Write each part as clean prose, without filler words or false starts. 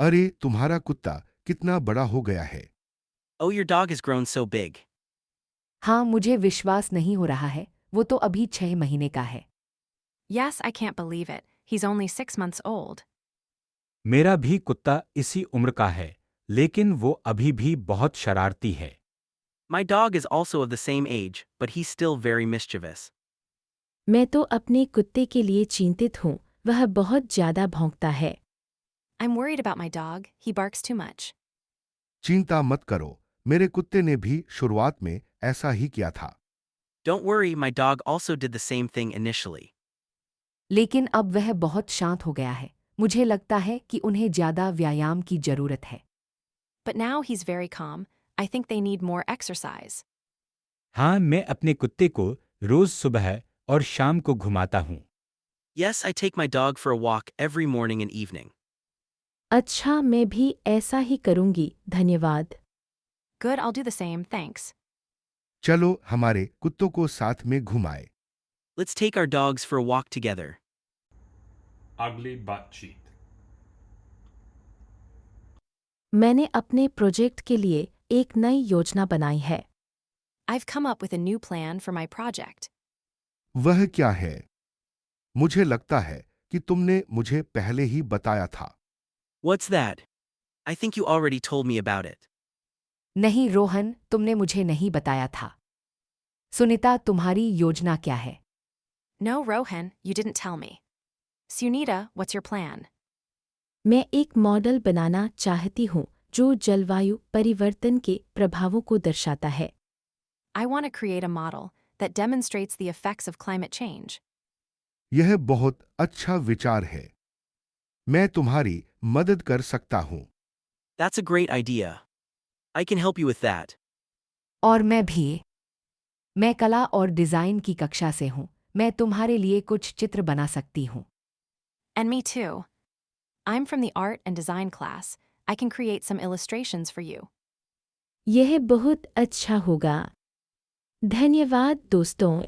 अरे तुम्हारा कुत्ता कितना बड़ा हो गया है। Oh, your dog has grown so big. हाँ, मुझे विश्वास नहीं हो रहा है, वो तो अभी 6 महीने का है। Yes, I can't believe it. He's only 6 months old. मेरा भी कुत्ता इसी उम्र का है, लेकिन वो अभी भी बहुत शरारती है। My dog is also of the same age, but he's still very mischievous. मैं तो अपने कुत्ते के लिए चिंतित हूँ, वह बहुत ज्यादा भौंकता है। I'm worried about my dog. He barks too much. चिंता मत करो, मेरे कुत्ते ने भी शुरुआत में ऐसा ही किया था। Don't worry, my dog also did the same thing initially. लेकिन अब वह बहुत शांत हो गया है। मुझे लगता है कि उन्हें ज्यादा व्यायाम की जरूरत है। But now he's very calm. I think they need more exercise. हाँ, मैं अपने कुत्ते को रोज सुबह और शाम को घुमाता हूँ। Yes, I take my dog for a walk every morning and evening. अच्छा, मैं भी ऐसा ही करूँगी, धन्यवाद। Good, I'll do the same, thanks. चलो हमारे कुत्तों को साथ में घुमाए। Let's take our dogs for a walk together. अगली बातचीत। मैंने अपने प्रोजेक्ट के लिए एक नई योजना बनाई है। I've come up with a new plan for my project. वह क्या है? मुझे लगता है कि तुमने मुझे पहले ही बताया था। What's that? I think you already told me about it. नहीं रोहन, तुमने मुझे नहीं बताया था। सुनीता, तुम्हारी योजना क्या है? No, Rohan, you didn't tell me. Sunita, what's your plan? मैं एक मॉडल बनाना चाहती हूँ जो जलवायु परिवर्तन के प्रभावों को दर्शाता है। I want to create a model that demonstrates the effects of climate change. यह बहुत अच्छा विचार है। मैं तुम्हारी मदद कर सकता हूँ। That's a great idea. I can help you with that. और मैं भी। मैं कला और डिजाइन की कक्षा से हूँ। मैं तुम्हारे लिए कुछ चित्र बना सकती हूँ। And me too. I'm from the art and design class. I can create some illustrations for you. यह बहुत अच्छा होगा। धन्यवाद दोस्तों।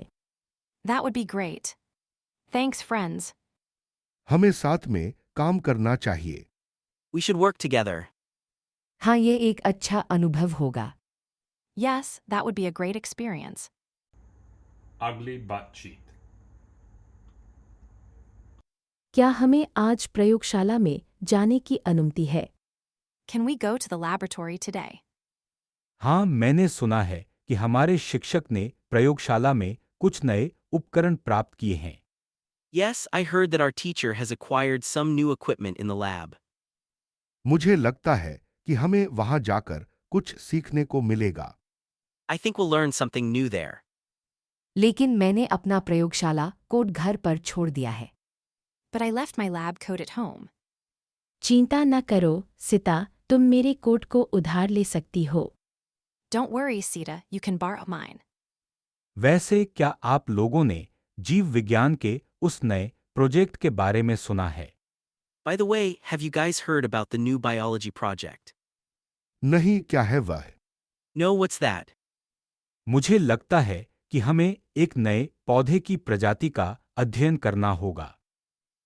That would be great. Thanks, friends. हमें साथ में काम करना चाहिए। We should work together. हाँ, ये एक अच्छा अनुभव होगा। Yes, that would be a great experience. अगली बातचीत। क्या हमें आज प्रयोगशाला में जाने की अनुमति है? Can we go to the laboratory today? हाँ, मैंने सुना है कि हमारे शिक्षक ने प्रयोगशाला में कुछ नए उपकरण प्राप्त किए हैं। Yes, I heard that our teacher has acquired some new equipment in the lab. मुझे लगता है कि हमें वहां जाकर कुछ सीखने को मिलेगा। I think we'll learn something new there. लेकिन मैंने अपना प्रयोगशाला कोड घर पर छोड़ दिया है। But I left my lab coat at home. चिंता न करो, सिता, तुम मेरे कोट को उधार ले सकती हो। Don't worry, Sita, you can borrow mine. वैसे क्या आप लोगों ने जीव विज्ञान के उस नए प्रोजेक्ट के बारे में सुना है? By the way, have you guys heard about the new biology project? नहीं, क्या है वह? No, what's that? मुझे लगता है कि हमें एक नए पौधे की प्रजाति का अध्ययन करना होगा।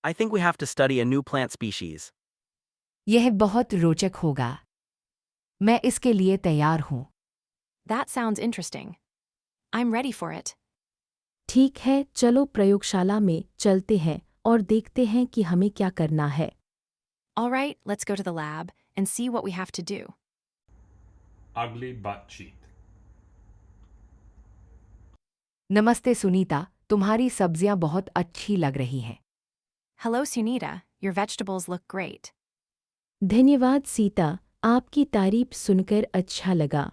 I think we have to study a new plant species. यह बहुत रोचक होगा। मैं इसके लिए तैयार हूँ। That sounds interesting. I'm ready for it. ठीक है, चलो प्रयोगशाला में चलते हैं और देखते हैं कि हमें क्या करना है। All right, let's go to the lab and see what we have to do. अगली बातचीत। नमस्ते सुनीता, तुम्हारी सब्जियां बहुत अच्छी लग रही हैं। Hello, Sunita. Your vegetables look great. धन्यवाद सीता, आपकी तारीफ सुनकर अच्छा लगा।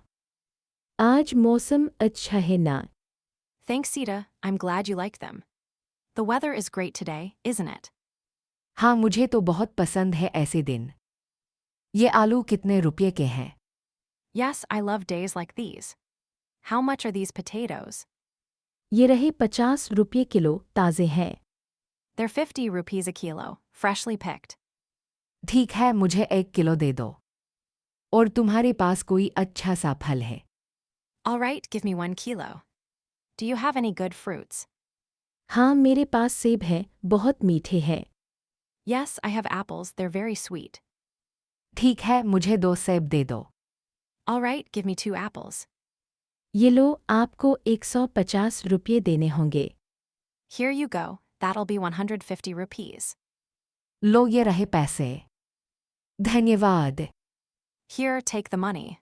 आज मौसम अच्छा है ना? Thanks, Sita. I'm glad you like them. The weather is great today, isn't it? हाँ, मुझे तो बहुत पसंद है ऐसे दिन। ये आलू कितने रुपये के हैं? Yes, I love days like these. How much are these potatoes? ये रहे 50 रुपये किलो, ताज़े हैं। They're 50 rupees a kilo, freshly picked. ठीक है, मुझे 1 किलो दे दो। और तुम्हारे पास कोई अच्छा सा फल है? All right, give me 1 kilo. Do you have any good fruits? हाँ, मेरे पास सेब हैं, बहुत मीठे हैं। Yes, I have apples. They're very sweet. ठीक है, मुझे 2 सेब दे दो। All right, give me 2 apples. ये लो, आपको 150 रुपये देने होंगे। Here you go, that'll be 150 rupees. लो, ये रहे पैसे। धन्यवाद। Here, take the money.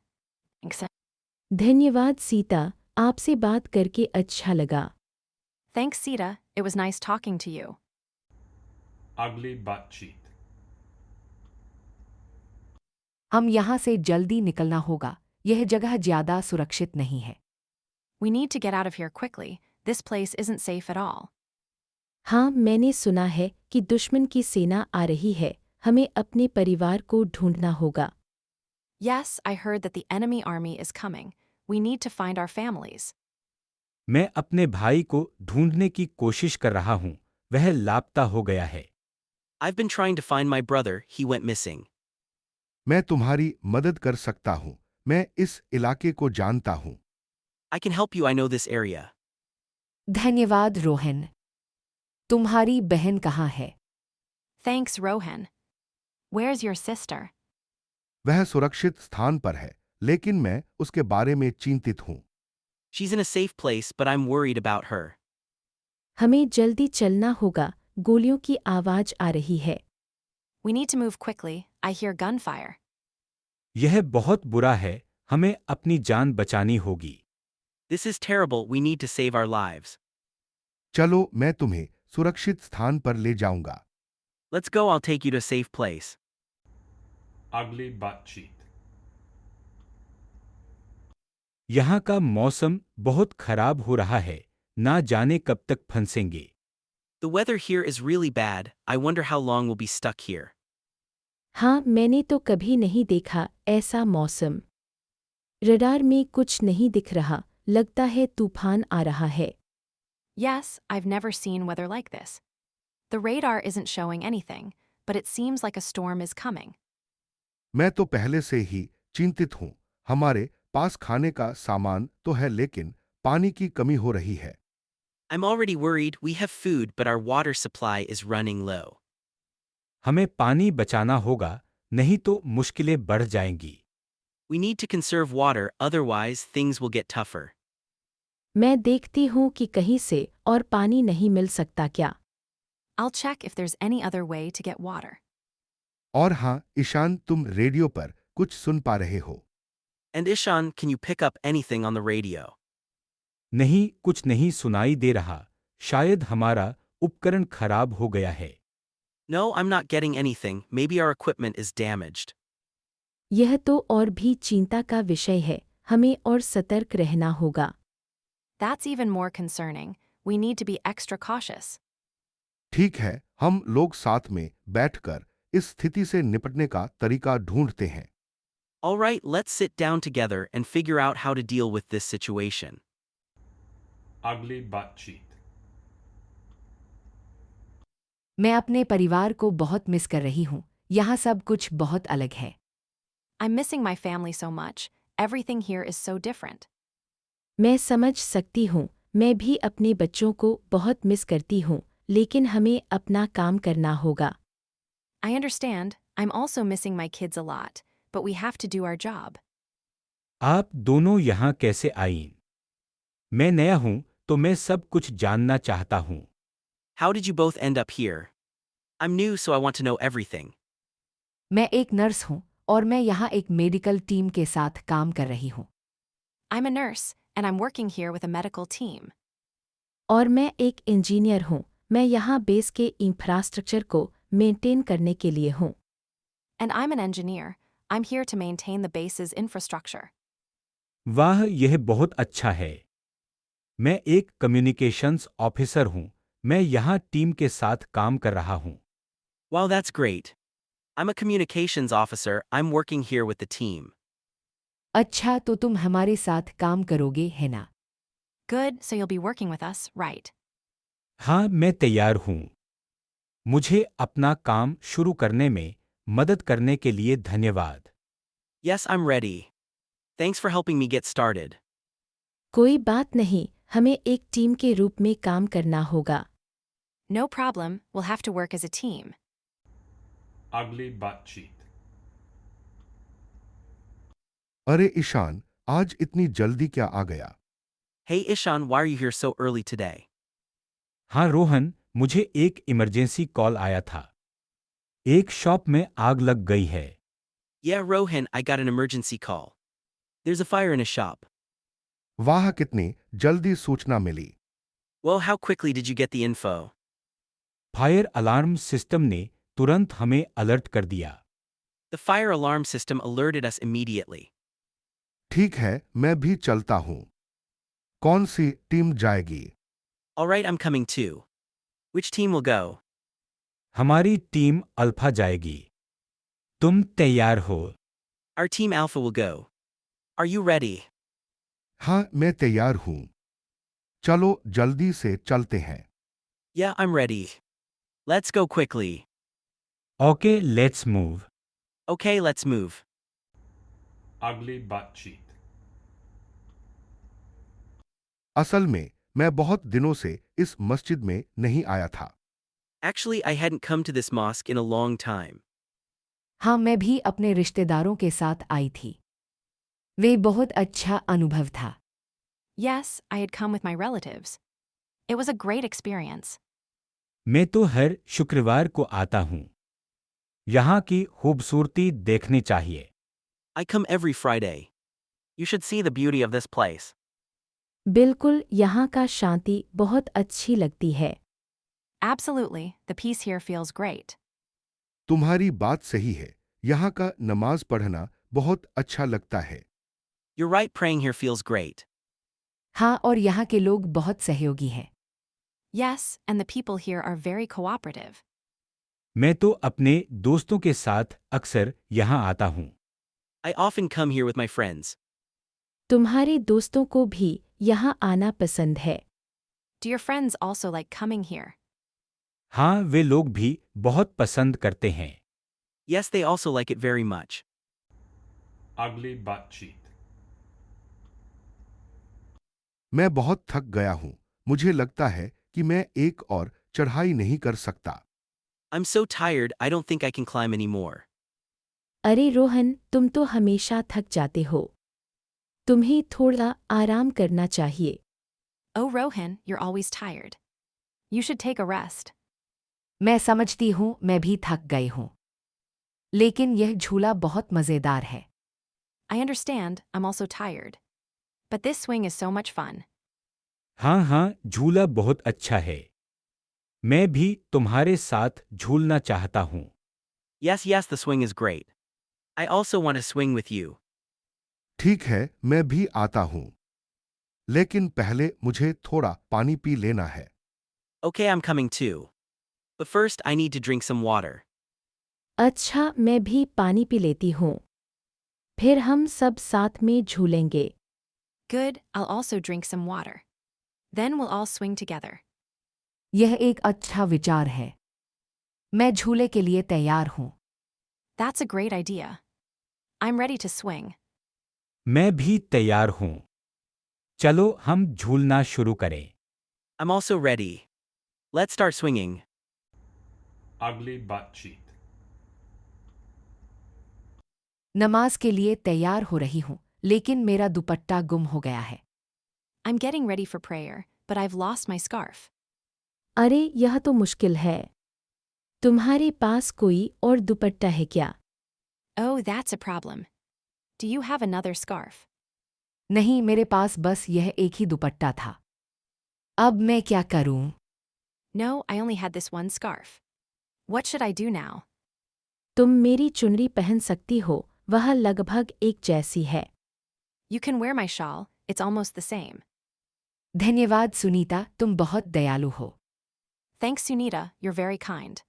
Accept. धन्यवाद सीता, आपसे बात करके अच्छा लगा। Thanks, Sita, it was nice talking to you. Ugly butt cheek. हम यहाँ से जल्दी निकलना होगा। यह जगह ज्यादा सुरक्षित नहीं है। We need to get out of here quickly. This place isn't safe at all. हाँ, मैंने सुना है कि दुश्मन की सेना आ रही है। हमें अपने परिवार को ढूंढना होगा। Yes, I heard that the enemy army is coming. We need to find our families. मैं अपने भाई को ढूंढने की कोशिश कर रहा हूँ। वह लापता हो गया है। I've been trying to find my brother, he went missing. मैं तुम्हारी मदद कर सकता हूँ। मैं इस इलाके को जानता हूँ। I can help you, I know this area. धन्यवाद रोहन। तुम्हारी बहन कहाँ है? Thanks, Rohan. Where's your sister? वह सुरक्षित स्थान पर है, लेकिन मैं उसके बारे में चिंतित हूँ। She's in a safe place, but I'm worried about her. हमें जल्दी चलना होगा, गोलियों की आवाज आ रही है। We need to move quickly. I hear gunfire. यह बहुत बुरा है। हमें अपनी जान बचानी होगी। This is terrible, we need to save our lives. चलो, मैं तुम्हें सुरक्षित स्थान पर ले जाऊंगा। Let's go, I'll take you to a safe place. Ugly butt cheek. यहाँ का मौसम बहुत खराब हो रहा है। ना जाने कब तक फंसेंगे। The weather here is really bad, I wonder how long we'll be stuck here. हाँ, मैंने तो कभी नहीं देखा ऐसा मौसम। रडार में कुछ नहीं दिख रहा, लगता है तूफान आ रहा है। Yes, I've never seen weather like this. The radar isn't showing anything, but it seems like a storm is coming. मैं तो पहले से ही चिंतित हूँ। हमारे पास खाने का सामान तो है, लेकिन पानी की कमी हो रही है। I'm already worried, we have food, but our water supply is running low. हमें पानी बचाना होगा, नहीं तो मुश्किलें बढ़ जाएंगी। We need to conserve water, otherwise things will get tougher. मैं देखती हूँ कि कहीं से और पानी नहीं मिल सकता क्या। I'll check if there's any other way to get water. और हाँ, ईशान, तुम रेडियो पर कुछ सुन पा रहे हो? And Ishan, can you pick up anything on the radio? नहीं, कुछ नहीं सुनाई दे रहा। शायद हमारा उपकरण खराब हो गया है। No, I'm not getting anything, maybe our equipment is damaged. यह तो और भी चिंता का विषय है। हमें और सतर्क रहना होगा। That's even more concerning. We need to be extra cautious. ठीक है, हम लोग साथ में बैठकर इस स्थिति से निपटने का तरीका ढूंढते हैं। All right, let's sit down together and figure out how to deal with this situation. Ugly butt cheek. मैं अपने परिवार को बहुत मिस कर रही हूँ। यहाँ सब कुछ बहुत अलग है। I'm missing my family so much. Everything here is so different. मैं समझ सकती हूँ। मैं भी अपने बच्चों को बहुत मिस करती हूँ, लेकिन हमें अपना काम करना होगा। I understand. I'm also missing my kids a lot, but we have to do our job. आप दोनों यहाँ कैसे आईं? मैं नया हूँ, तो मैं सब कुछ जानना चाहता हूँ। How did you both end up here? I'm new, so I want to know everything. मैं एक नर्स हूँ और मैं यहाँ एक मेडिकल टीम के साथ काम कर रही हूँ। I'm a nurse, and I'm working here with a medical team. और मैं एक इंजीनियर हूँ। मैं यहाँ बेस के इंफ्रास्ट्रक्चर को मेंटेन करने के लिए हूँ। And I'm an engineer. I'm here to maintain the base's infrastructure. वाह, यह बहुत अच्छा है। मैं एक कम्युनिकेशंस ऑफिसर हूँ। मैं यहाँ टीम के साथ काम कर रहा हूँ। Wow, that's great. I'm a communications officer, I'm working here with the team. अच्छा, तो तुम हमारे साथ काम करोगे, है ना? Good, so you'll be working with us, right? हाँ, मैं तैयार हूँ। मुझे अपना काम शुरू करने में मदद करने के लिए धन्यवाद। Yes, I'm ready. Thanks for helping me get started. कोई बात नहीं, हमें एक टीम के रूप में काम करना होगा। No problem, we'll have to work as a team. Ugly butt cheek. अरे ईशान, आज इतनी जल्दी क्या आ गया? Hey Ishan, why are you here so early today? हाँ रोहन, मुझे एक इमरजेंसी कॉल आया था। एक शॉप में आग लग गई है। Yeah, Rohan, I got an emergency call. There's a fire in a shop. वाह, कितनी जल्दी सूचना मिली। Well, how quickly did you get the info? Fire alarm system ने तुरंत हमें अलर्ट कर दिया। The fire alarm system alerted us immediately. ठीक है, मैं भी चलता हूँ। कौन सी टीम जाएगी? Alright, I'm coming too. Which team will go? हमारी टीम अल्फा जाएगी। तुम तैयार हो? Our team Alpha will go. Are you ready? हाँ, मैं तैयार हूँ। चलो जल्दी से चलते हैं। Yeah, I'm ready. Let's go quickly. Okay, let's move. Okay, let's move. Ugly butt cheat. असल में मैं बहुत दिनों से इस मस्जिद में नहीं आया था। Actually, I hadn't come to this mosque in a long time. हाँ, मैं भी अपने रिश्तेदारों के साथ आई थी। वे बहुत अच्छा अनुभव था। Yes, I had come with my relatives. It was a great experience. मैं तो हर शुक्रवार को आता हूँ। यहाँ की खूबसूरती देखने चाहिए। I come every Friday. You should see the beauty of this place. बिल्कुल, यहाँ का शांति बहुत अच्छी लगती है। Absolutely, the peace here feels great. तुम्हारी बात सही है, यहाँ का नमाज पढ़ना बहुत अच्छा लगता है। You're right, praying here feels great. हाँ, और यहाँ के लोग बहुत सहयोगी हैं। Yes, and the people here are very cooperative. मैं तो अपने दोस्तों के साथ अक्सर यहाँ आता हूँ। I often come here with my friends. तुम्हारे दोस्तों को भी यहाँ आना पसंद है। Do your friends also like coming here? हाँ, वे लोग भी बहुत पसंद करते हैं। Yes, they also like it very much. Ugly butt cheat. मैं बहुत थक गया हूँ। मुझे लगता है कि मैं एक और चढ़ाई नहीं कर सकता। I'm so tired, I don't think I can climb anymore. अरे रोहन, तुम तो हमेशा थक जाते हो। तुम्हें थोड़ा आराम करना चाहिए। Oh, Rohan, you're always tired. You should take a rest. मैं समझती हूँ, मैं भी थक गई हूँ। लेकिन यह झूला बहुत मज़ेदार है। I understand, I'm also tired. But this swing is so much fun. हाँ हाँ, झूला बहुत अच्छा है। मैं भी तुम्हारे साथ झूलना चाहता हूँ। Yes, yes, the swing is great. I also want to swing with you. ठीक है, मैं भी आता हूँ। लेकिन पहले मुझे थोड़ा पानी पी लेना है। Okay, I'm coming too. But first, I need to drink some water. अच्छा, मैं भी पानी पी लेती हूँ। फिर हम सब साथ में झूलेंगे। Good, I'll also drink some water. Then we'll all swing together. यह एक अच्छा विचार है। मैं झूले के लिए तैयार हूँ। That's a great idea. I'm ready to swing. मैं भी तैयार हूँ। चलो हम झूलना शुरू करें। I'm also ready. Let's start swinging. Ugly butt cheat. नमाज के लिए तैयार हो रही हूँ, लेकिन मेरा दुपट्टा गुम हो गया है। I'm getting ready for prayer, but I've lost my scarf. अरे, यह तो मुश्किल है। तुम्हारे पास कोई और दुपट्टा है क्या? Oh, that's a problem. Do you have another scarf? नहीं, मेरे पास बस यह एक ही दुपट्टा था। अब मैं क्या करूँ? No, I only had this one scarf. What should I do now? तुम मेरी चुनरी पहन सकती हो, वह लगभग एक जैसी है। You can wear my shawl, it's almost the same. धन्यवाद सुनीता, तुम बहुत दयालु हो। Thanks, Sunita, you're very kind.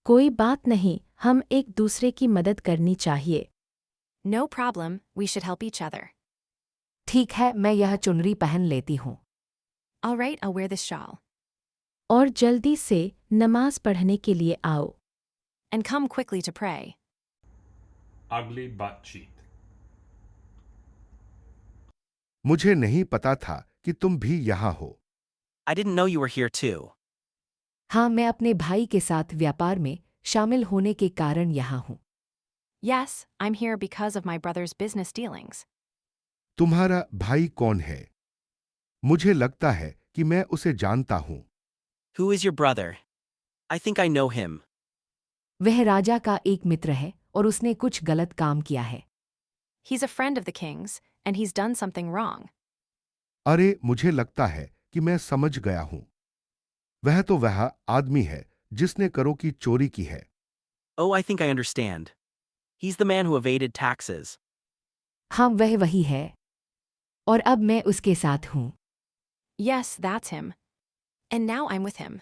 कोई बात नहीं, हम एक दूसरे की मदद करनी चाहिए। No problem, we should help each other. ठीक है, मैं यह चुनरी पहन लेती हूँ। All right, I'll wear this shawl. और जल्दी से नमाज पढ़ने के लिए आओ। And come quickly to pray. Ugly butt cheat. मुझे नहीं पता था कि तुम भी यहाँ हो। I didn't know you were here too. हाँ, मैं अपने भाई के साथ व्यापार में शामिल होने के कारण यहाँ हूँ। Yes, I'm here because of my brother's business dealings. तुम्हारा भाई कौन है? मुझे लगता है कि मैं उसे जानता हूं। Who is your brother? I think I know him. वह राजा का एक मित्र है और उसने कुछ गलत काम किया है। He's a friend of the king's, and he's done something wrong. अरे, मुझे लगता है कि मैं समझ गया हूं। वह आदमी है जिसने करों की चोरी की है। Oh, I think I understand. He's the man who evaded taxes. हाँ, वह वही है। और अब मैं उसके साथ हूँ। Yes, that's him. And now I'm with him.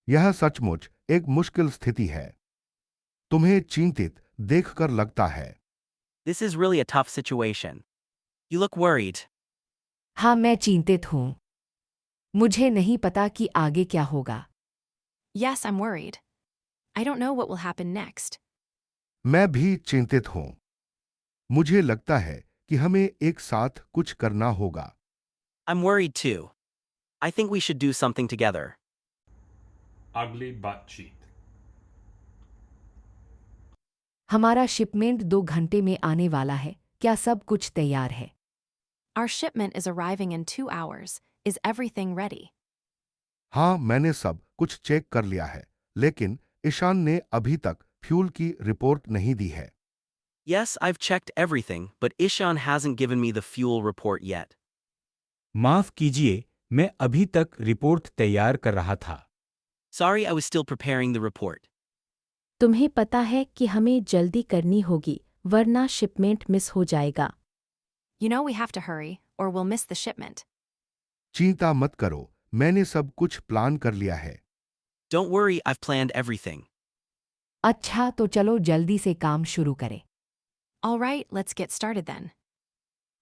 यह सचमुच एक मुश्किल स्थिति है। तुम्हें चिंतित देखकर लगता है। This is really a tough situation. You look worried. हाँ, मैं चिंतित हूँ। मुझे नहीं पता कि आगे क्या होगा। Yes, I'm worried. I don't know what will happen next. मैं भी चिंतित हूं। मुझे लगता है कि हमें एक साथ कुछ करना होगा। I'm worried too. I think we should do something together. Ugly butt cheek. हमारा शिपमेंट 2 घंटे में आने वाला है। क्या सब कुछ तैयार है? Our shipment is arriving in 2 hours. Is everything ready? हाँ, मैंने सब कुछ चेक कर लिया है, लेकिन ईशान ने अभी तक फ्यूल की रिपोर्ट नहीं दी है। Yes, I've checked everything, but Ishan hasn't given me the fuel report yet. माफ कीजिए, मैं अभी तक रिपोर्ट तैयार कर रहा था। Sorry, I was still preparing the report. तुम्हें पता है कि हमें जल्दी करनी होगी, वरना शिपमेंट मिस हो जाएगा। You know we have to hurry, or we'll miss the shipment. चिंता मत करो, मैंने सब कुछ प्लान कर लिया है। Don't worry, I've planned everything. अच्छा, तो चलो जल्दी से काम शुरू करें। All right, let's get started then.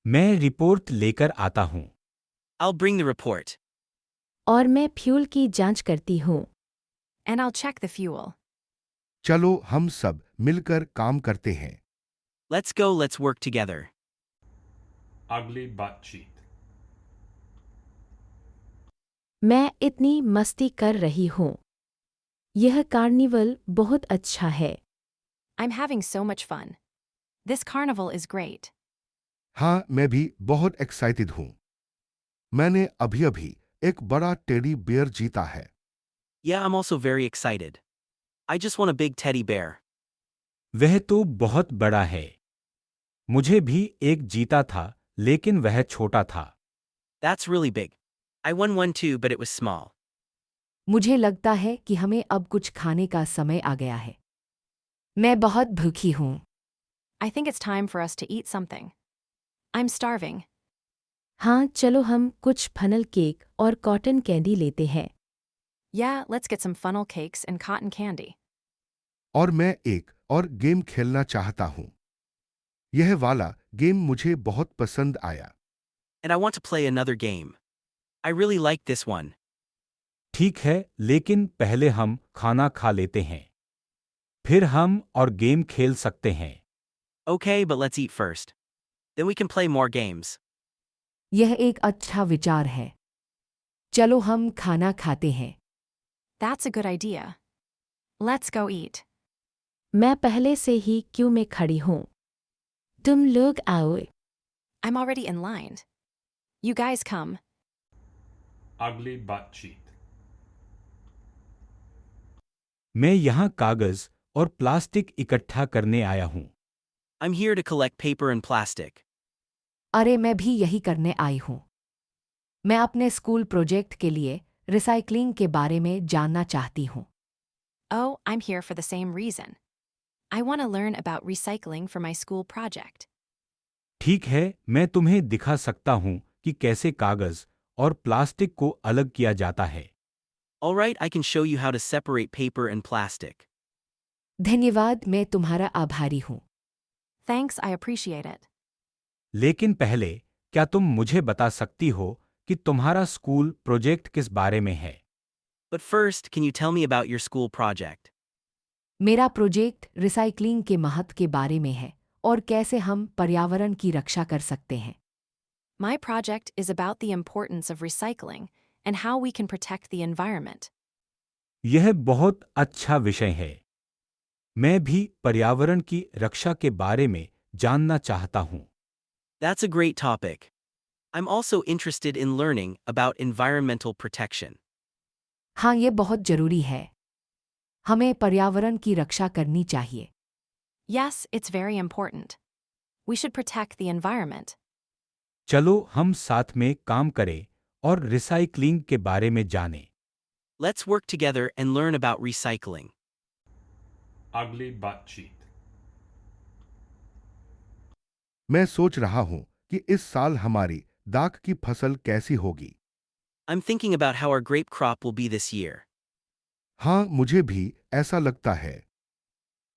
मैं रिपोर्ट लेकर आता हूँ। I'll bring the report. और मैं फ्यूल की जांच करती हूँ। And I'll check the fuel. चलो हम सब मिलकर काम करते हैं। Let's go, let's work together. Ugly butt cheek. मैं इतनी मस्ती कर रही हूँ। यह कार्निवल बहुत अच्छा है। I'm having so much fun. This carnival is great. हाँ, मैं भी बहुत एक्साइटेड हूँ। मैंने अभी एक बड़ा टेडी बियर जीता है। Yeah, I'm also very excited. I just won a big teddy bear. वह तो बहुत बड़ा है। मुझे भी एक जीता था, लेकिन वह छोटा था। That's really big. I won one too, but it was small. मुझे लगता है कि हमें अब कुछ खाने का समय आ गया है। मैं बहुत भूखी हूँ। I think it's time for us to eat something. I'm starving. हाँ, चलो हम कुछ फनल केक और कॉटन कैंडी लेते हैं। Yeah, let's get some funnel cakes and cotton candy. और मैं एक और गेम खेलना चाहता हूँ। यह वाला गेम मुझे बहुत पसंद आया। And I want to play another game. I really like this one. ठीक है, लेकिन पहले हम खाना खा लेते हैं। फिर हम और गेम खेल सकते हैं। Okay, but let's eat first. Then we can play more games. यह एक अच्छा विचार है। चलो हम खाना खाते हैं। That's a good idea. Let's go eat. मैं पहले से ही क्यू में खड़ी हूँ। तुम लोग आओ। I'm already in line. You guys come. Ugly butt cheek. मैं यहाँ कागज और प्लास्टिक इकट्ठा करने आया हूँ। I'm here to collect paper and plastic. अरे, मैं भी यही करने आई हूँ। मैं अपने स्कूल प्रोजेक्ट के लिए रिसाइकलिंग के बारे में जानना चाहती हूँ। Oh, I'm here for the same reason. I want to learn about recycling for my school project. ठीक है, मैं तुम्हें दिखा सकता हूँ कि कैसे कागज और प्लास्टिक को अलग किया जाता है। All right, I can show you how to separate paper and plastic. धन्यवाद, मैं तुम्हारा आभारी हूँ। Thanks, I appreciate it. लेकिन पहले, क्या तुम मुझे बता सकती हो कि तुम्हारा स्कूल प्रोजेक्ट किस बारे में है? But first, can you tell me about your school project? मेरा प्रोजेक्ट रिसाइकलिंग के महत्व के बारे में है और कैसे हम पर्यावरण की रक्षा कर सकते हैं। My project is about the importance of recycling and how we can protect the environment. यह बहुत अच्छा विषय है। मैं भी पर्यावरण की रक्षा के बारे में जानना चाहता हूँ। That's a great topic. I'm also interested in learning about environmental protection. हाँ, ये बहुत जरूरी है। हमें पर्यावरण की रक्षा करनी चाहिए। Yes, it's very important. We should protect the environment. चलो हम साथ में काम करें और रिसाइक्लिंग के बारे में जानें। Let's work together and learn about recycling. Ugly butt cheek. मैं सोच रहा हूं कि इस साल हमारी दाख की फसल कैसी होगी। I'm thinking about how our grape crop will be this year. हाँ, मुझे भी ऐसा लगता है।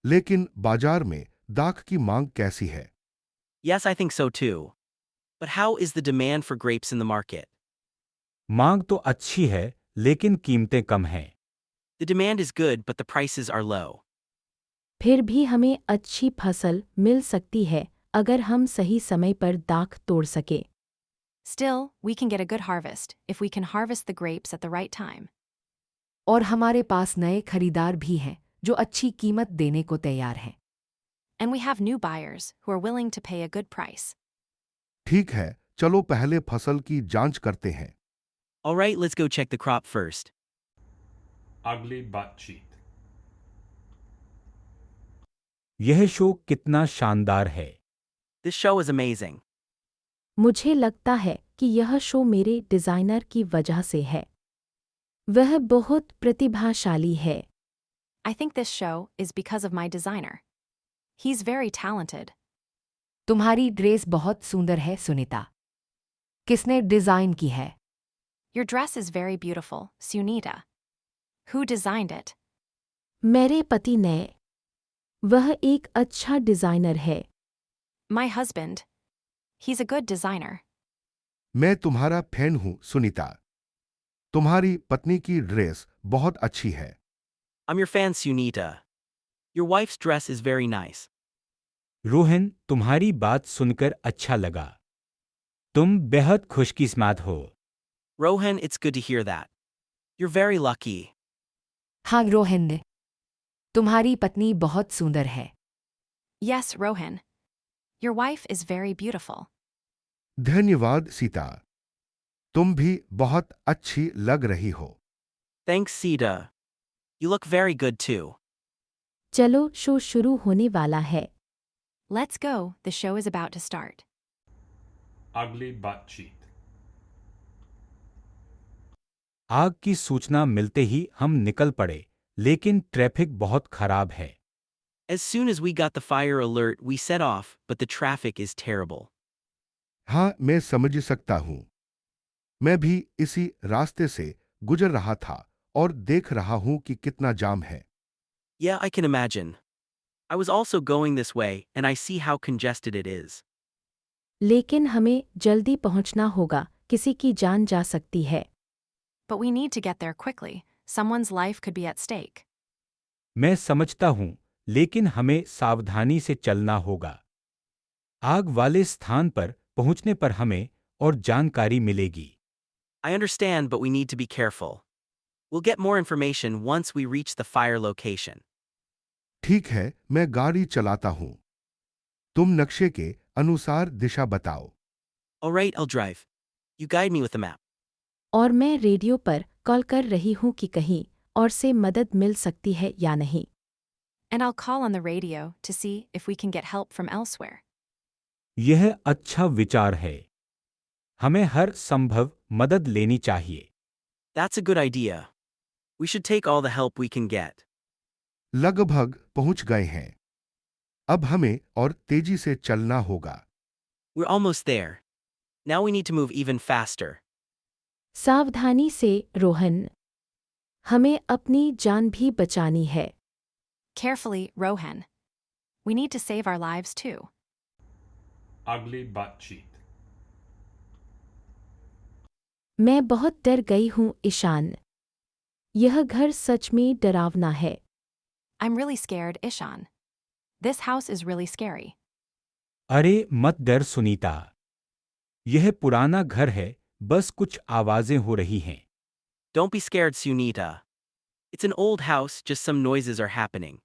लेकिन बाजार में दाख की मांग कैसी है? Yes, I think so too. But how is the demand for grapes in the market? मांग तो अच्छी है, लेकिन कीमतें कम हैं। The demand is good, but the prices are low. फिर भी हमें अच्छी फसल मिल सकती है अगर हम सही समय पर दाख तोड़ सके। Still, we can get a good harvest if we can harvest the grapes at the right time. और हमारे पास नए खरीदार भी हैं जो अच्छी कीमत देने को तैयार हैं। And we have new buyers who are willing to pay a good price. ठीक है, चलो पहले फसल की जांच करते हैं। Alright, let's go check the crop first. Ugly butt cheek. यह शो कितना शानदार है। This show is amazing. मुझे लगता है कि यह शो मेरे डिज़ाइनर की वजह से है। वह बहुत प्रतिभाशाली है। I think this show is because of my designer. He's very talented. तुम्हारी ड्रेस बहुत सुंदर है, सुनीता। किसने डिजाइन की है? Your dress is very beautiful, Sunita. Who designed it? मेरे पति ने। वह एक अच्छा डिज़ाइनर है। My husband. He's a good designer. मैं तुम्हारा फैन हूं, सुनीता। तुम्हारी पत्नी की ड्रेस बहुत अच्छी है। I'm your fan, Sunita. Your wife's dress is very nice. Rohan, तुम्हारी बात सुनकर अच्छा लगा। तुम बेहद खुशकिस्मत हो। Rohan, it's good to hear that. You're very lucky. हाँ रोहन, तुम्हारी पत्नी बहुत सुंदर है। Yes, Rohan. Your wife is very beautiful. धन्यवाद सीता, तुम भी बहुत अच्छी लग रही हो। Thanks, Sita. You look very good too. चलो शो शुरू होने वाला है। Let's go, the show is about to start. Ugly butt cheek. आग की सूचना मिलते ही हम निकल पड़े, लेकिन ट्रैफिक बहुत खराब है। As soon as we got the fire alert, we set off, but the traffic is terrible. हाँ, मैं समझ सकता हूँ। मैं भी इसी रास्ते से गुजर रहा था और देख रहा हूँ कि कितना जाम है। Yeah, I can imagine. I was also going this way, and I see how congested it is. लेकिन हमें जल्दी पहुंचना होगा, किसी की जान जा सकती है। But we need to get there quickly. Someone's life could be at stake. मैं समझता हूँ, लेकिन हमें सावधानी से चलना होगा। आग वाले स्थान पर पहुंचने पर हमें और जानकारी मिलेगी। I understand, but we need to be careful. We'll get more information once we reach the fire location. ठीक है, मैं गाड़ी चलाता हूँ। तुम नक्शे के अनुसार दिशा बताओ। Alright, I'll drive. You guide me with the map. और मैं रेडियो पर कॉल कर रही हूँ कि कहीं और से मदद मिल सकती है या नहीं। And I'll call on the radio to see if we can get help from elsewhere. यह अच्छा विचार है। हमें हर संभव मदद लेनी चाहिए। That's a good idea. We should take all the help we can get. लगभग पहुंच गए हैं। अब हमें और तेजी से चलना होगा। We're almost there. Now we need to move even faster. सावधानी से, रोहन। हमें अपनी जान भी बचानी है। Carefully, Rohan. We need to save our lives too. Ugly butt cheek. मैं बहुत डर गई हूँ, ईशान। यह घर सच में डरावना है। I'm really scared, Ishan. This house is really scary. अरे मत डर सुनीता। यह पुराना घर है, बस कुछ आवाजें हो रही हैं। Don't be scared, Sunita. It's an old house, just some noises are happening.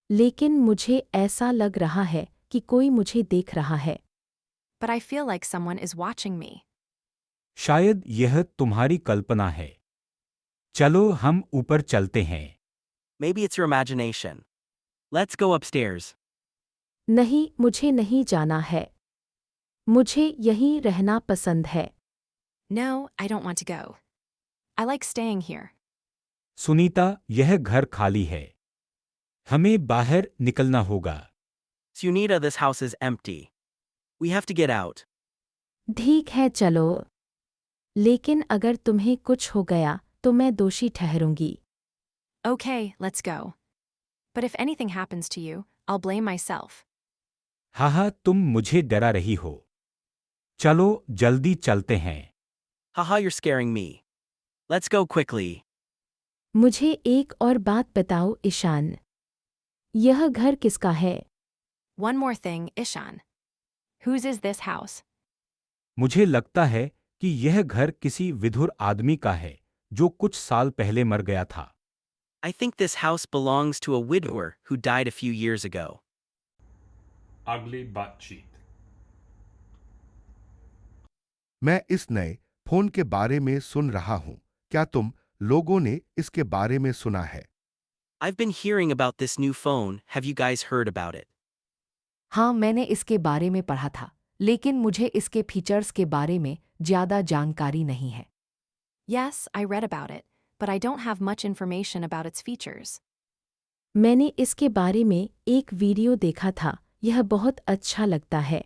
लेकिन मुझे ऐसा लग रहा है कि कोई मुझे देख रहा है। But I feel like someone is watching me. शायद यह तुम्हारी कल्पना है। चलो हम ऊपर चलते हैं। Maybe it's your imagination. Let's go upstairs. नहीं, मुझे नहीं जाना है। मुझे यहीं रहना पसंद है। No, I don't want to go. I like staying here. Sunita, यह घर खाली है। हमें बाहर निकलना होगा। Sunita, this house is empty. We have to get out. ठीक है, चलो। लेकिन अगर तुम्हें कुछ हो गया तो मैं दोषी ठहरूंगी। Okay, let's go. But if anything happens to you, I'll blame myself. हाँ, तुम मुझे डरा रही हो। चलो जल्दी चलते हैं। Haha, you're scaring me. Let's go quickly. मुझे एक और बात बताओ, ईशान। यह घर किसका है? One more thing, Ishan. Whose is this house? मुझे लगता है कि यह घर किसी विधुर आदमी का है जो कुछ साल पहले मर गया था। I think this house belongs to a widower who died a few years ago. Ugly बातचीत। मैं इस नए फोन के बारे में सुन रहा हूं। क्या तुम लोगों ने इसके बारे में सुना है? I've been hearing about this new phone. Have you guys heard about it? हाँ, मैंने इसके बारे में पढ़ा था, लेकिन मुझे इसके फीचर्स के बारे में ज़्यादा जानकारी नहीं है। Yes, I read about it, but I don't have much information about its features. मैंने इसके बारे में एक वीडियो देखा था। यह बहुत अच्छा लगता है।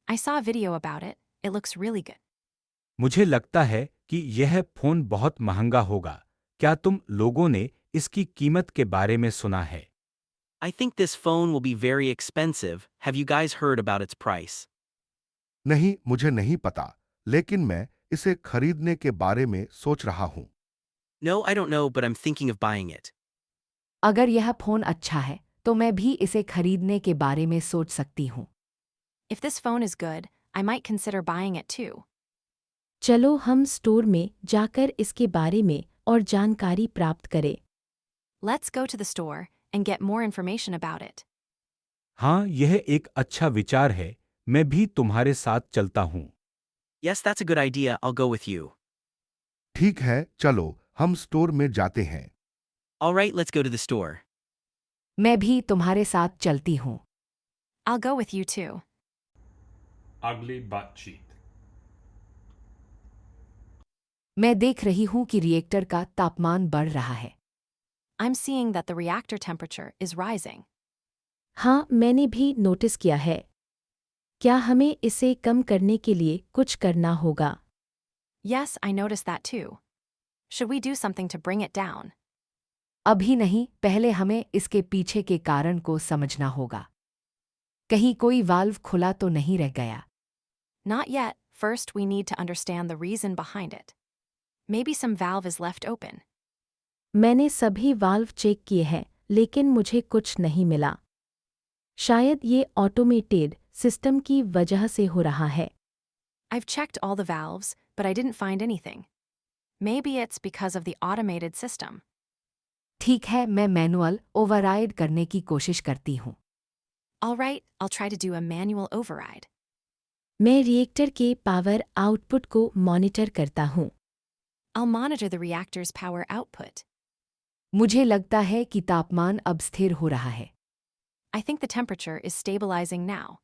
I saw a video about it. It looks really good. मुझे लगता है कि यह फोन बहुत महंगा होगा। क्या तुम लोगों ने इसकी कीमत के बारे में सुना है? I think this phone will be very expensive. Have you guys heard about its price? नहीं, मुझे नहीं पता, लेकिन मैं इसे खरीदने के बारे में सोच रहा हूं। No, I don't know, but I'm thinking of buying it. अगर यह फ़ोन अच्छा है तो मैं भी इसे खरीदने के बारे में सोच सकती हूँ। If this phone is good, I might consider buying it too. चलो हम स्टोर में जाकर इसके बारे में और जानकारी प्राप्त करें। Let's go to the store and get more information about it. हाँ, यह एक अच्छा विचार है। मैं भी तुम्हारे साथ चलता हूँ। Yes, that's a good idea. I'll go with you. ठीक है, चलो हम स्टोर में जाते हैं। All right, let's go to the store. मैं भी तुम्हारे साथ चलती हूँ। I'll go with you too. Ugly बातचीत। मैं देख रही हूँ कि रिएक्टर का तापमान बढ़ रहा है। I'm seeing that the reactor temperature is rising. हाँ, मैंने भी नोटिस किया है। क्या हमें इसे कम करने के लिए कुछ करना होगा? Yes, I noticed that too. Should we do something to bring it down? अभी नहीं, पहले हमें इसके पीछे के कारण को समझना होगा। कहीं कोई वाल्व खुला तो नहीं रह गया। Not yet. First, we need to understand the reason behind it. Maybe some valve is left open. मैंने सभी वाल्व चेक किए हैं, लेकिन मुझे कुछ नहीं मिला। शायद ये ऑटोमेटेड सिस्टम की वजह से हो रहा है। I've checked all the valves, but I didn't find anything. Maybe it's because of the automated system. ठीक है, मैं मैनुअल ओवरराइड करने की कोशिश करती हूँ। All right, I'll try to do a manual override. मैं रिएक्टर के पावर आउटपुट को मॉनिटर करता हूँ। I'll monitor the reactor's power output. मुझे लगता है कि तापमान अब स्थिर हो रहा है। I think the temperature is stabilizing now.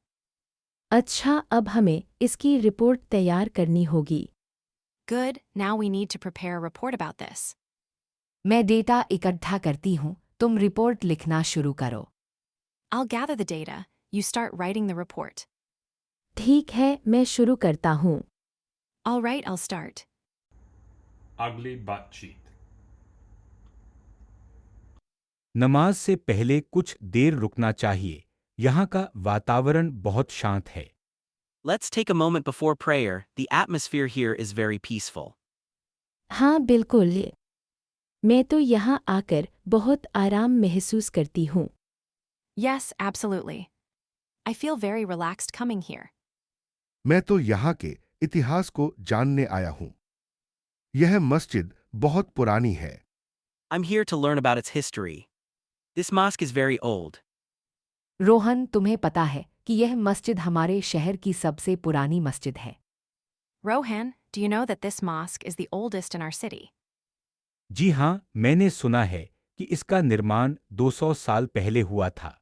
अच्छा, अब हमें इसकी रिपोर्ट तैयार करनी होगी। Good, now we need to prepare a report about this. मैं डेटा इकट्ठा करती हूँ, तुम रिपोर्ट लिखना शुरू करो। I'll gather the data, you start writing the report. ठीक है, मैं शुरू करता हूँ। All right, I'll start. Ugly बातचीत। नमाज से पहले कुछ देर रुकना चाहिए। यहाँ का वातावरण बहुत शांत है। Let's take a moment before prayer. The atmosphere here is very peaceful. हाँ, बिल्कुल। मैं तो यहाँ आकर बहुत आराम महसूस करती हूँ। Yes, absolutely. I feel very relaxed coming here. मैं तो यहाँ के इतिहास को जानने आया हूँ। यह मस्जिद बहुत पुरानी है। I'm here to learn about its history. This mosque is very old. Rohan, तुम्हें पता है कि यह मस्जिद हमारे शहर की सबसे पुरानी मस्जिद है। Rohan, do you know that this mosque is the oldest in our city? जी हाँ, मैंने सुना है कि इसका निर्माण 200 साल पहले हुआ था।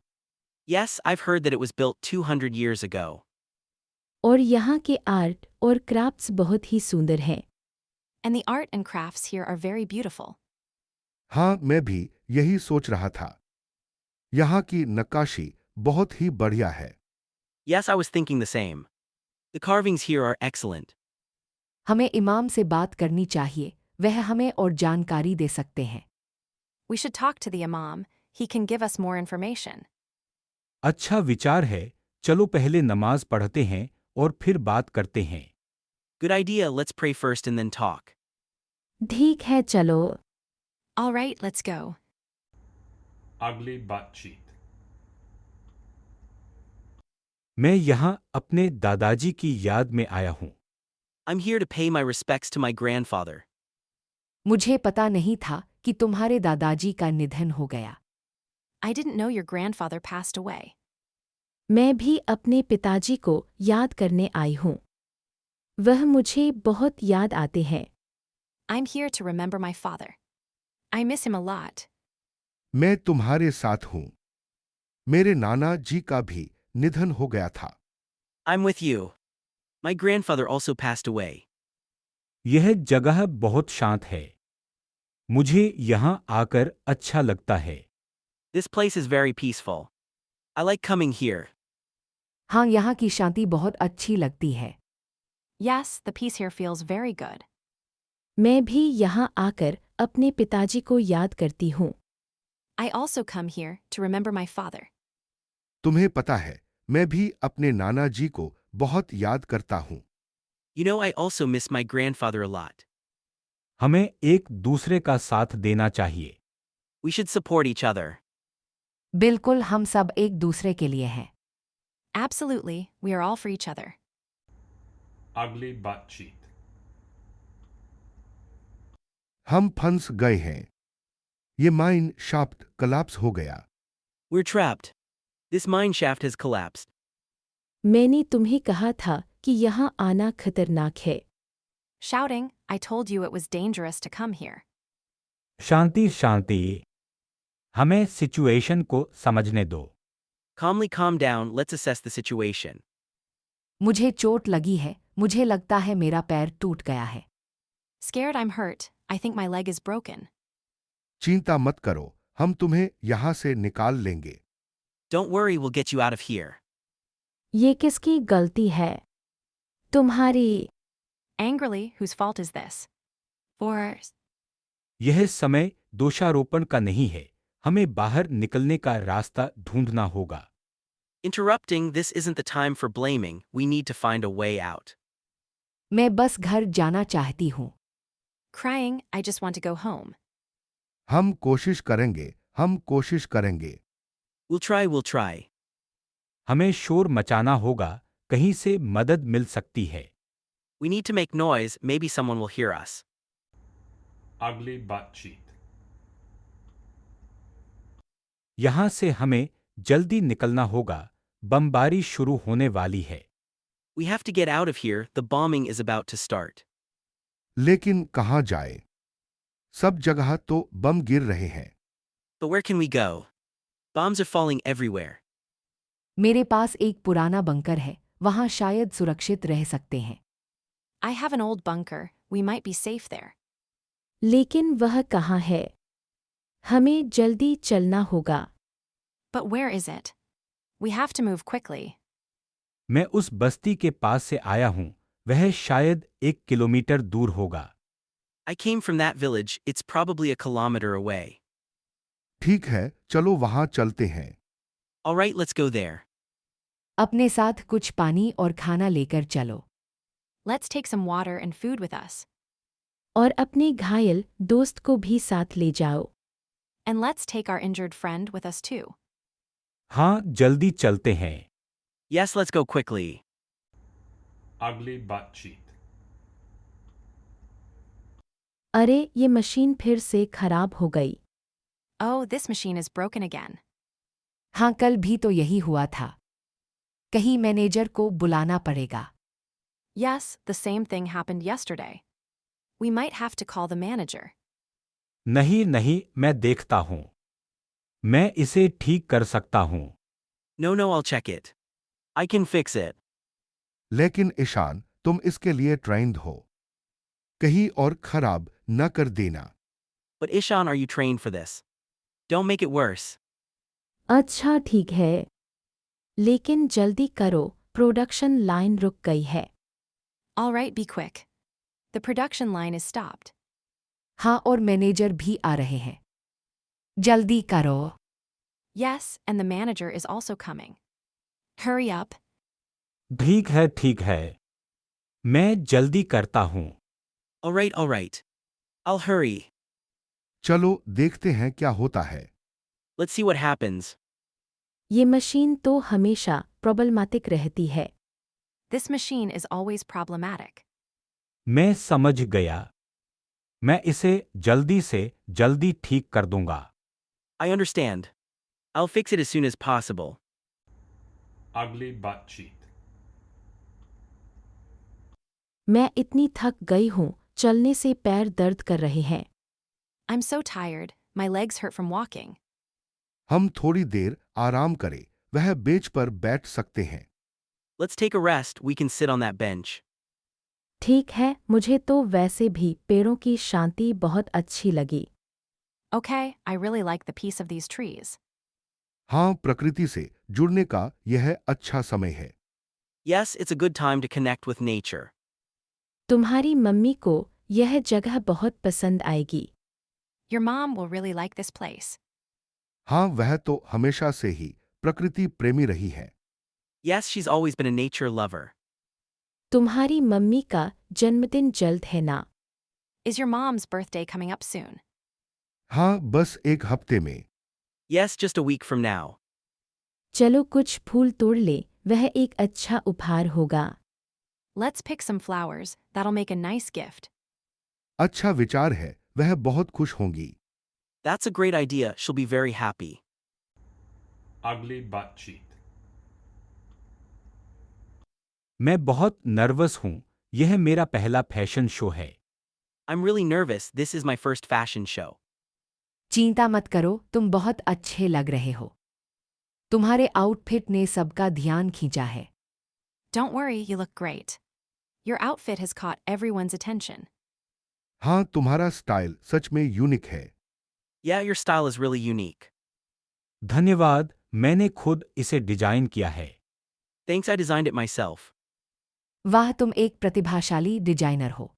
Yes, I've heard that it was built 200 years ago. और यहाँ के आर्ट और क्राफ्ट्स बहुत ही सुंदर हैं। And the art and crafts here are very beautiful. हाँ, मैं भी यही सोच रहा था। यहाँ की नक्काशी बहुत ही बढ़िया है। Yes, I was thinking the same. The carvings here are excellent. हमें इमाम से बात करनी चाहिए, वह हमें और जानकारी दे सकते हैं। We should talk to the Imam, he can give us more information. अच्छा विचार है, चलो पहले नमाज पढ़ते हैं और फिर बात करते हैं। Good idea, let's pray first and then talk. ठीक है, चलो। Alright, let's go. Ugly बातचीत। मैं यहाँ अपने दादाजी की याद में आया हूँ। I'm here to pay my respects to my grandfather. मुझे पता नहीं था कि तुम्हारे दादाजी का निधन हो गया। I didn't know your grandfather passed away. मैं भी अपने पिताजी को याद करने आई हूँ। वह मुझे बहुत याद आते हैं। I'm here to remember my father. I miss him a lot. मैं तुम्हारे साथ हूँ। मेरे नाना जी का भी निधन हो गया था। I'm with you. My grandfather also passed away. यह जगह बहुत शांत है। मुझे यहाँ आकर अच्छा लगता है। This place is very peaceful. I like coming here. हाँ, यहाँ की शांति बहुत अच्छी लगती है। Yes, the peace here feels very good. मैं भी यहाँ आकर अपने पिताजी को याद करती हूँ। I also come here to remember my father. तुम्हें पता है, मैं भी अपने नाना जी को बहुत याद करता हूँ। You know, I also miss my grandfather a lot. हमें एक दूसरे का साथ देना चाहिए। We should support each other. बिल्कुल, हम सब एक दूसरे के लिए हैं। Absolutely, we are all for each other. Ugly बातचीत। हम फंस गए हैं। ये माइन शाफ्ट कलाप्स हो गया। We're trapped. This mine shaft has collapsed. मैंने तुम्हें कहा था कि यहाँ आना खतरनाक है। Shouting, I told you it was dangerous to come here. शांति शांति। हमें सिचुएशन को समझने दो। Calmly calm down, let's assess the situation. मुझे चोट लगी है, मुझे लगता है मेरा पैर टूट गया है। Scared I'm hurt, I think my leg is broken. चिंता मत करो, हम तुम्हें यहाँ से निकाल लेंगे। Don't worry, we'll get you out of here. ये किसकी गलती है? तुम्हारी। Angrily, whose fault is this? For यह समय दोषारोपण का नहीं है। हमें बाहर निकलने का रास्ता ढूंढना होगा। Interrupting, this isn't the time for blaming, we need to find a way out. मैं बस घर जाना चाहती हूँ। crying, I just want to go home. हम कोशिश करेंगे, हम कोशिश करेंगे। We'll try. हमें शोर मचाना होगा, कहीं से मदद मिल सकती है। We need to make noise, maybe someone will hear us. Ugly बातचीत। यहाँ से हमें जल्दी निकलना होगा, बमबारी शुरू होने वाली है। We have to get out of here, the bombing is about to start. लेकिन कहाँ जाए? सब जगह तो बम गिर रहे हैं। But where can we go? Bombs are falling everywhere. मेरे पास एक पुराना बंकर है, वहाँ शायद सुरक्षित रह सकते हैं। I have an old bunker, we might be safe there. लेकिन वह कहाँ है? हमें जल्दी चलना होगा। But where is it? We have to move quickly. मैं उस बस्ती के पास से आया हूँ, वह शायद 1 किलोमीटर दूर होगा। I came from that village, it's probably a kilometer away. ठीक है, चलो वहाँ चलते हैं। Alright, let's go there. अपने साथ कुछ पानी और खाना लेकर चलो। Let's take some water and food with us. और अपने घायल दोस्त को भी साथ ले जाओ। And let's take our injured friend with us too. हाँ, जल्दी चलते हैं। Yes, let's go quickly. Ugly बातचीत। अरे, ये मशीन फिर से खराब हो गई। Oh, this machine is broken again. हाँ, कल भी तो यही हुआ था। कहीं मैनेजर को बुलाना पड़ेगा। Yes, the same thing happened yesterday. We might have to call the manager. नहीं नहीं, मैं देखता हूं। मैं इसे ठीक कर सकता हूं। No, no, I'll check it. I can fix it. लेकिन ईशान, तुम इसके लिए ट्रेंड हो। कहीं और खराब न कर देना। But Ishan, are you trained for this? Don't make it worse. अच्छा ठीक है, लेकिन जल्दी करो, प्रोडक्शन लाइन रुक गई है। All right, be quick. The production line is stopped. हाँ, और मैनेजर भी आ रहे हैं। जल्दी करो। Yes, and the manager is also coming. Hurry up. ठीक है ठीक है। मैं जल्दी करता हूं। All right, all right. I'll hurry. चलो देखते हैं क्या होता है। Let's see what happens. ये मशीन तो हमेशा प्रॉब्लमैटिक रहती है। This machine is always problematic. मैं समझ गया। मैं इसे जल्दी से जल्दी ठीक कर दूंगा। I understand. I'll fix it as soon as possible. Ugly butt cheek. मैं इतनी थक गई हूँ, चलने से पैर दर्द कर रहे हैं। I'm so tired, my legs hurt from walking. हम थोड़ी देर आराम करें, वह बेंच पर बैठ सकते हैं। Let's take a rest, we can sit on that bench. ठीक है, मुझे तो वैसे भी पेड़ों की शांति बहुत अच्छी लगी। Okay, I really like the peace of these trees. हाँ, प्रकृति से जुड़ने का यह अच्छा समय है। Yes, it's a good time to connect with nature. तुम्हारी मम्मी को यह जगह बहुत पसंद आएगी। Your mom will really like this place. हाँ, वह तो हमेशा से ही प्रकृति प्रेमी रही है। Yes, she's always been a nature lover. तुम्हारी मम्मी का जन्मदिन जल्द है ना? Is your mom's birthday coming up soon? हाँ, बस एक हफ्ते में। Yes, just a week from now. चलो कुछ फूल तोड़ ले, वह एक अच्छा उपहार होगा। Let's pick some flowers, that'll make a nice gift. अच्छा विचार है, वह बहुत खुश होंगी। That's a great idea, she'll be very happy. Ugly butt cheek. मैं बहुत नर्वस हूं। यह मेरा पहला फैशन शो है। I'm really nervous, this is my first fashion show. चिंता मत करो, तुम बहुत अच्छे लग रहे हो। तुम्हारे आउटफिट ने सबका ध्यान खींचा है। Don't worry, you look great. Your outfit has caught everyone's attention. हाँ, तुम्हारा स्टाइल सच में यूनिक है। Yeah, your style is really unique. धन्यवाद, मैंने खुद इसे डिजाइन किया है। Thanks, I designed it myself. वाह, तुम एक प्रतिभाशाली डिजाइनर हो।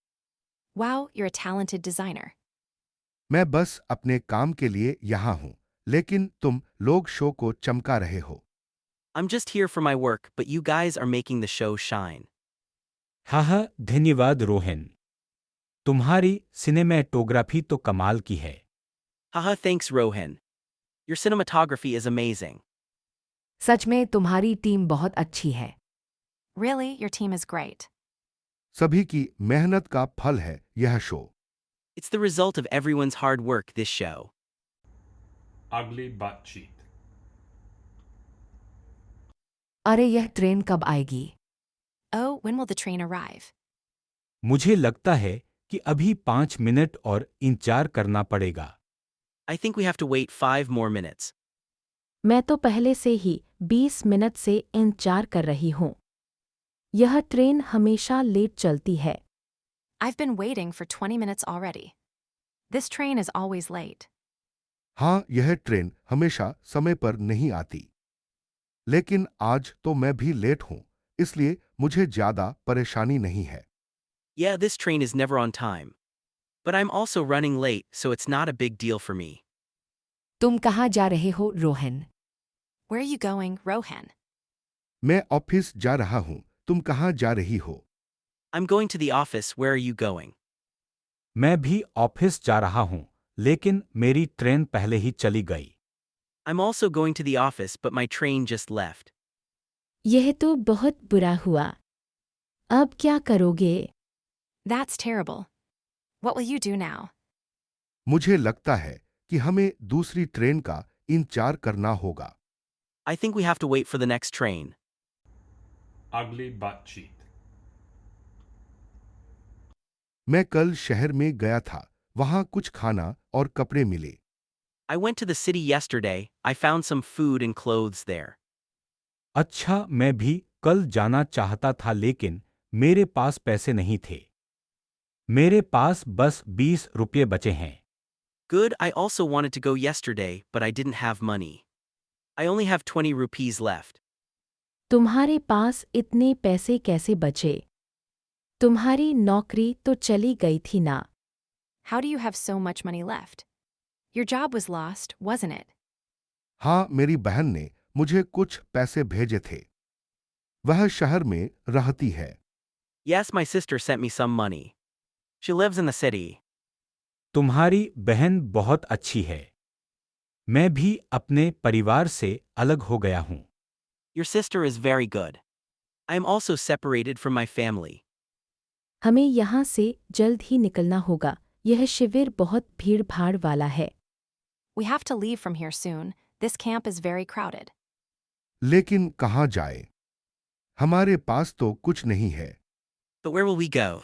Wow, you're a talented designer. मैं बस अपने काम के लिए यहाँ हूँ, लेकिन तुम लोग शो को चमका रहे हो। I'm just here for my work, but you guys are making the show shine. हाँ, धन्यवाद रोहन। तुम्हारी सिनेमेटोग्राफी तो कमाल की है। Haha, thanks, Rohan. Your cinematography is amazing. सच में तुम्हारी टीम बहुत अच्छी है। Really, your team is great. सभी की मेहनत का फल है यह show. It's the result of everyone's hard work, this show. Ugly butt cheek. अरे, यह ट्रेन कब आएगी? Oh, when will the train arrive? मुझे लगता है कि अभी 5 मिनट और इंतजार करना पड़ेगा। I think we have to wait 5 more minutes. मैं तो पहले से ही 20 मिनट से इंतजार कर रही हूँ। यह ट्रेन हमेशा लेट चलती है। I've been waiting for 20 minutes already. This train is always late. हाँ, यह ट्रेन हमेशा समय पर नहीं आती। लेकिन आज तो मैं भी लेट हूँ, इसलिए मुझे ज्यादा परेशानी नहीं है। Yeah, this train is never on time. But I'm also running late, so it's not a big deal for me. तुम कहाँ जा रहे हो, Rohan? Where are you going, Rohan? मैं ऑफिस जा रहा हूँ, तुम कहाँ जा रही हो? I'm going to the office, where are you going? मैं भी ऑफिस जा रहा हूं, लेकिन मेरी ट्रेन पहले ही चली गई। I'm also going to the office, but my train just left. यह तो बहुत बुरा हुआ। अब क्या करोगे? That's terrible. What will you do now? मुझे लगता है कि हमें दूसरी ट्रेन का इंतजार करना होगा। I think we have to wait for the next train. Ugly butt cheek. मैं कल शहर में गया था, वहां कुछ खाना और कपड़े मिले। I went to the city yesterday, I found some food and clothes there. अच्छा, मैं भी कल जाना चाहता था लेकिन मेरे पास पैसे नहीं थे। मेरे पास बस 20 रुपये बचे हैं। Good, I also wanted to go yesterday, but I didn't have money. I only have 20 rupees left. तुम्हारे पास इतने पैसे कैसे बचे? तुम्हारी नौकरी तो चली गई थी ना? How do you have so much money left? Your job was lost, wasn't it? हाँ, मेरी बहन ने मुझे कुछ पैसे भेजे थे। वह शहर में रहती है। Yes, my sister sent me some money. She lives in the city. तुम्हारी बहन बहुत अच्छी है। मैं भी अपने परिवार से अलग हो गया हूँ। Your sister is very good. I am also separated from my family. हमें यहाँ से जल्द ही निकलना होगा। यह शिविर बहुत भीड़-भाड़ वाला है। We have to leave from here soon. This camp is very crowded. लेकिन कहाँ जाए? हमारे पास तो कुछ नहीं है। But where will we go?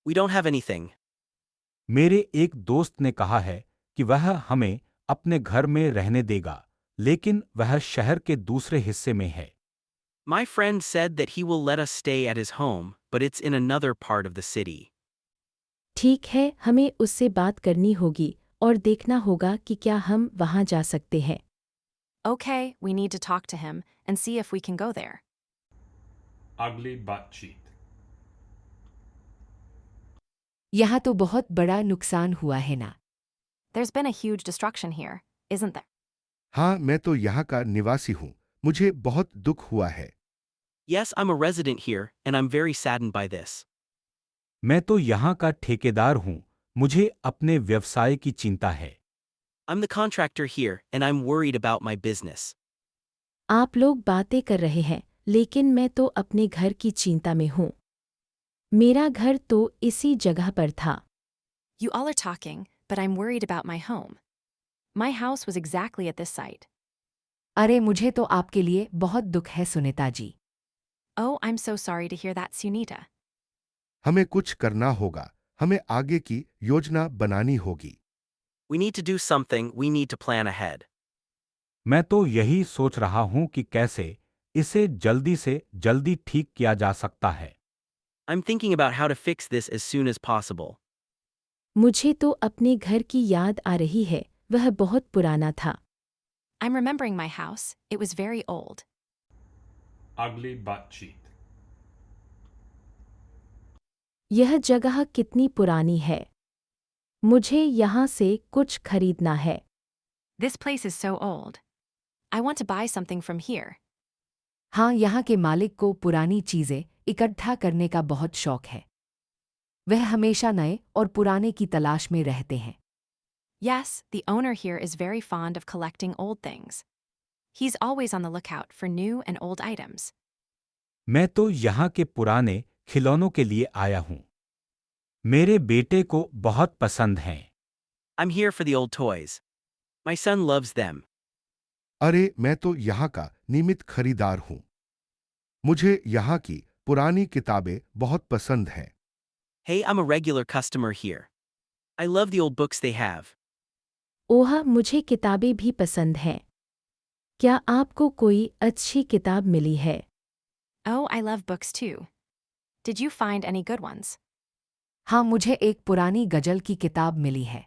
We don't have anything. मेरे एक दोस्त ने कहा है कि वह हमें अपने घर में रहने देगा, लेकिन वह शहर के दूसरे हिस्से में है। My friend said that he will let us stay at his home, but it's in another part of the city. ठीक है, हमें उससे बात करनी होगी और देखना होगा कि क्या हम वहाँ जा सकते हैं। Okay, we need to talk to him and see if we can go there. Ugly butt cheek. यहाँ तो बहुत बड़ा नुकसान हुआ है ना? There's been a huge destruction here, isn't there? हाँ, मैं तो यहाँ का निवासी हूँ। मुझे बहुत दुख हुआ है। Yes, I'm a resident here, and I'm very saddened by this. मैं तो यहाँ का ठेकेदार हूँ, मुझे अपने व्यवसाय की चिंता है। I'm the contractor here, and I'm worried about my business. आप लोग बातें कर रहे हैं, लेकिन मैं तो अपने घर की चिंता में हूँ। मेरा घर तो इसी जगह पर था। You all are talking, but I'm worried about my home. My house was exactly at this site. अरे मुझे तो आपके लिए बहुत दुख है Sunita ji. Oh, I'm so sorry to hear that, Sunita. हमें कुछ करना होगा। हमें आगे की योजना बनानी होगी। We need to do something, we need to plan ahead. मैं तो यही सोच रहा हूँ कि कैसे इसे जल्दी से जल्दी ठीक किया जा सकता है। I'm thinking about how to fix this as soon as possible. मुझे तो अपने घर की याद आ रही है, वह बहुत पुराना था। I'm remembering my house. It was very old. Ugly butt cheek. यह जगह कितनी पुरानी है। मुझे यहाँ से कुछ खरीदना है। This place is so old. I want to buy something from here. हाँ, यहाँ के मालिक को पुरानी चीजें इकट्ठा करने का बहुत शौक है। वह हमेशा नए और पुराने की तलाश में रहते हैं। Yes, the owner here is very fond of collecting old things. He's always on the lookout for new and old items. मैं तो यहाँ के पुराने खिलौनों के लिए आया हूँ। मेरे बेटे को बहुत पसंद हैं। I'm here for the old toys. My son loves them. अरे, मैं तो यहाँ का नियमित खरीदार हूँ। मुझे यहाँ की पुरानी किताबें बहुत पसंद हैं। Hey, I'm a regular customer here. I love the old books they have. ओह, मुझे किताबें भी पसंद हैं। क्या आपको कोई अच्छी किताब मिली है? Oh, I love books too. Did you find any good ones? हाँ, मुझे एक पुरानी गजल की किताब मिली है।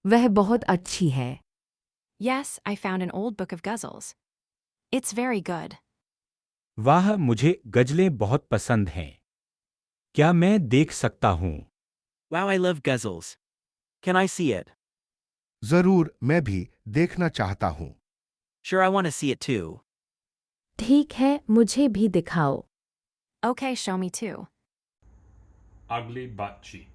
वह बहुत अच्छी है। Yes, I found an old book of ghazals. It's very good. वाह, मुझे गजलें बहुत पसंद हैं। क्या मैं देख सकता हूँ? Wow, I love ghazals. Can I see it? जरूर, मैं भी देखना चाहता हूँ। Sure, I want to see it too. ठीक है, मुझे भी दिखाओ। Okay, show me too. Ugly butt cheek.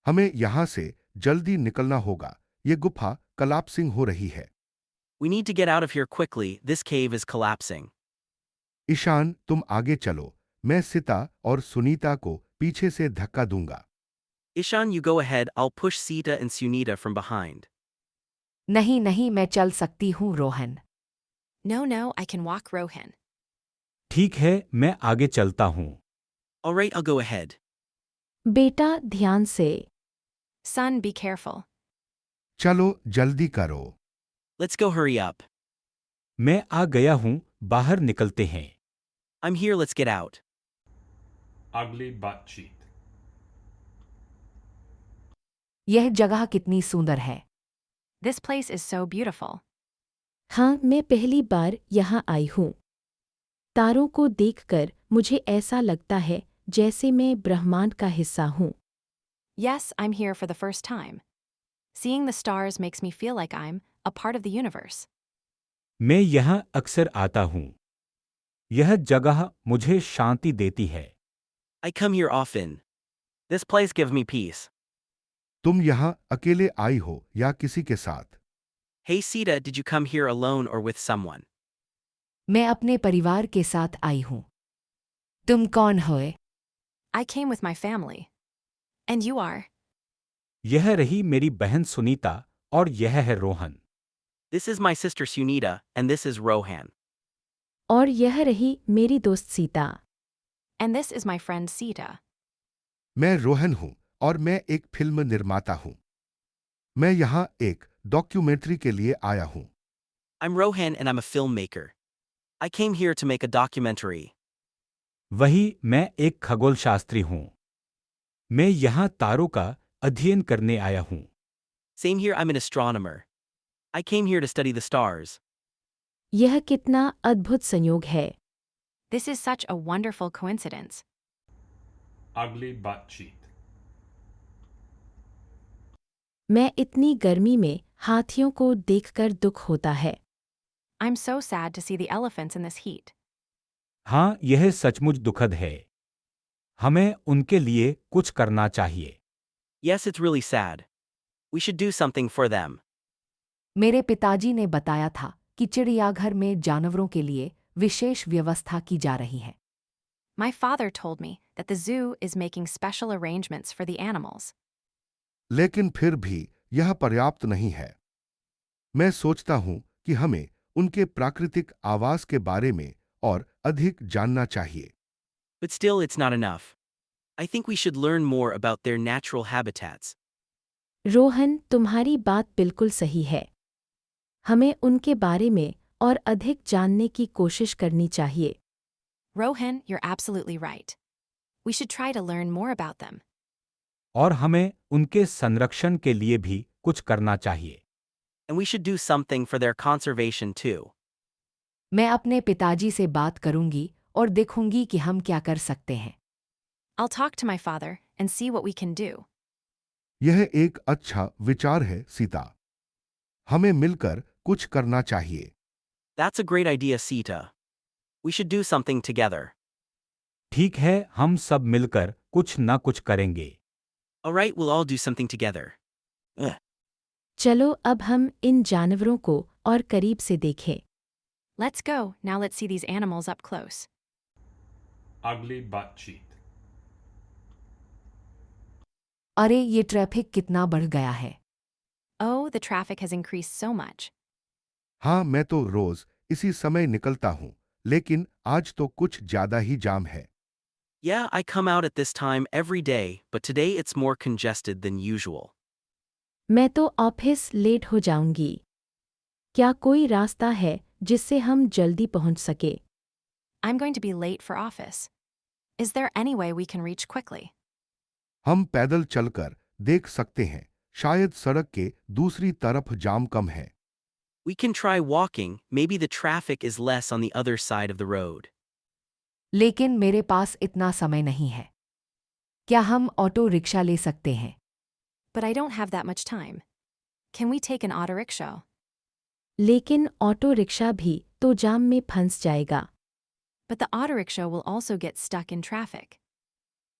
हमें यहाँ से जल्दी निकलना होगा। ये गुफा कलाप्सिंग हो रही है। We need to get out of here quickly, this cave is collapsing. Ishan, तुम आगे चलो। मैं सिता और सुनीता को पीछे से धक्का दूंगा। Ishan, you go ahead, I'll push Sita and Sunita from behind. नहीं नहीं मैं चल सकती हूँ Rohan. No, no, I can walk Rohan. ठीक है, मैं आगे चलता हूँ। Alright, I'll go ahead. बेटा ध्यान से। Son, be careful. चलो जल्दी करो। Let's go, hurry up. मैं आ गया हूँ, बाहर निकलते हैं। I'm here, let's get out. Ugly butt cheek. यह जगह कितनी सुंदर है। This place is so beautiful. हाँ, मैं पहली बार यहाँ आई हूँ। तारों को देखकर मुझे ऐसा लगता है जैसे मैं ब्रह्मांड का हिस्सा हूँ। Yes, I'm here for the first time. Seeing the stars makes me feel like I'm a part of the universe. मैं यहाँ अक्सर आता हूँ। यह जगह मुझे शांति देती है। I come here often. This place gives me peace. तुम यहाँ अकेले आई हो या किसी के साथ? Hey Sita, did you come here alone or with someone? मैं अपने परिवार के साथ आई हूँ। तुम कौन होए? I came with my family. And you are? यह रही मेरी बहन सुनीता और यह है Rohan. This is my sister Sunita, and this is Rohan. और यह रही मेरी दोस्त Sita. And this is my friend Sita. मैं रोहन हूँ और मैं एक फिल्म निर्माता हूँ। मैं यहाँ एक डॉक्यूमेंट्री के लिए आया हूँ। I'm Rohan and I'm a filmmaker. I came here to make a documentary. वही मैं एक खगोलशास्त्री हूँ। मैं यहाँ तारों का अध्ययन करने आया हूँ। Same here, I'm an astronomer. I came here to study the stars. यह कितना अद्भुत संयोग है। This is such a wonderful coincidence. Ugly butt cheek. मैं इतनी गर्मी में हाथियों को देखकर दुख होता है। I'm so sad to see the elephants in this heat. हाँ, यह सचमुच दुखद है। हमें उनके लिए कुछ करना चाहिए। Yes, it's really sad. We should do something for them. मेरे पिताजी ने बताया था कि चिड़ियाघर में जानवरों के लिए विशेष व्यवस्था की जा रही है। My father told me that the zoo is making special arrangements for the animals. लेकिन फिर भी यह पर्याप्त नहीं है। मैं सोचता हूँ कि हमें उनके प्राकृतिक आवास के बारे में और अधिक जानना चाहिए। But still, it's not enough. I think we should learn more about their natural habitats. Rohan, तुम्हारी बात बिल्कुल सही है। हमें उनके बारे में और अधिक जानने की कोशिश करनी चाहिए। Rohan, you're absolutely right. We should try to learn more about them. और हमें उनके संरक्षण के लिए भी कुछ करना चाहिए। And we should do something for their conservation too. मैं अपने पिताजी से बात करूंगी और देखूंगी कि हम क्या कर सकते हैं। I'll talk to my father and see what we can do. यह एक अच्छा विचार है सीता। हमें मिलकर कुछ करना चाहिए। That's a great idea, Sita. We should do something together. ठीक है, हम सब मिलकर कुछ न कुछ करेंगे। Alright, we'll all do something together. Ugh. चलो अब हम इन जानवरों को और करीब से देखें। Let's go. Now let's see these animals up close. Ugly butt cheek. अरे ये ट्रैफिक कितना बढ़ गया है। Oh, the traffic has increased so much. हाँ, मैं तो रोज इसी समय निकलता हूँ, लेकिन आज तो कुछ ज्यादा ही जाम है। Yeah, I come out at this time every day, but today it's more congested than usual. मैं तो ऑफिस लेट हो जाऊंगी। क्या कोई रास्ता है जिससे हम जल्दी पहुंच सके? I'm going to be late for office. Is there any way we can reach quickly? हम पैदल चलकर देख सकते हैं, शायद सड़क के दूसरी तरफ जाम कम है। We can try walking, maybe the traffic is less on the other side of the road. लेकिन मेरे पास इतना समय नहीं है। क्या हम ऑटो रिक्शा ले सकते हैं? But I don't have that much time. Can we take an auto rickshaw? लेकिन ऑटो रिक्शा भी तो जाम में फंस जाएगा। But the auto rickshaw will also get stuck in traffic.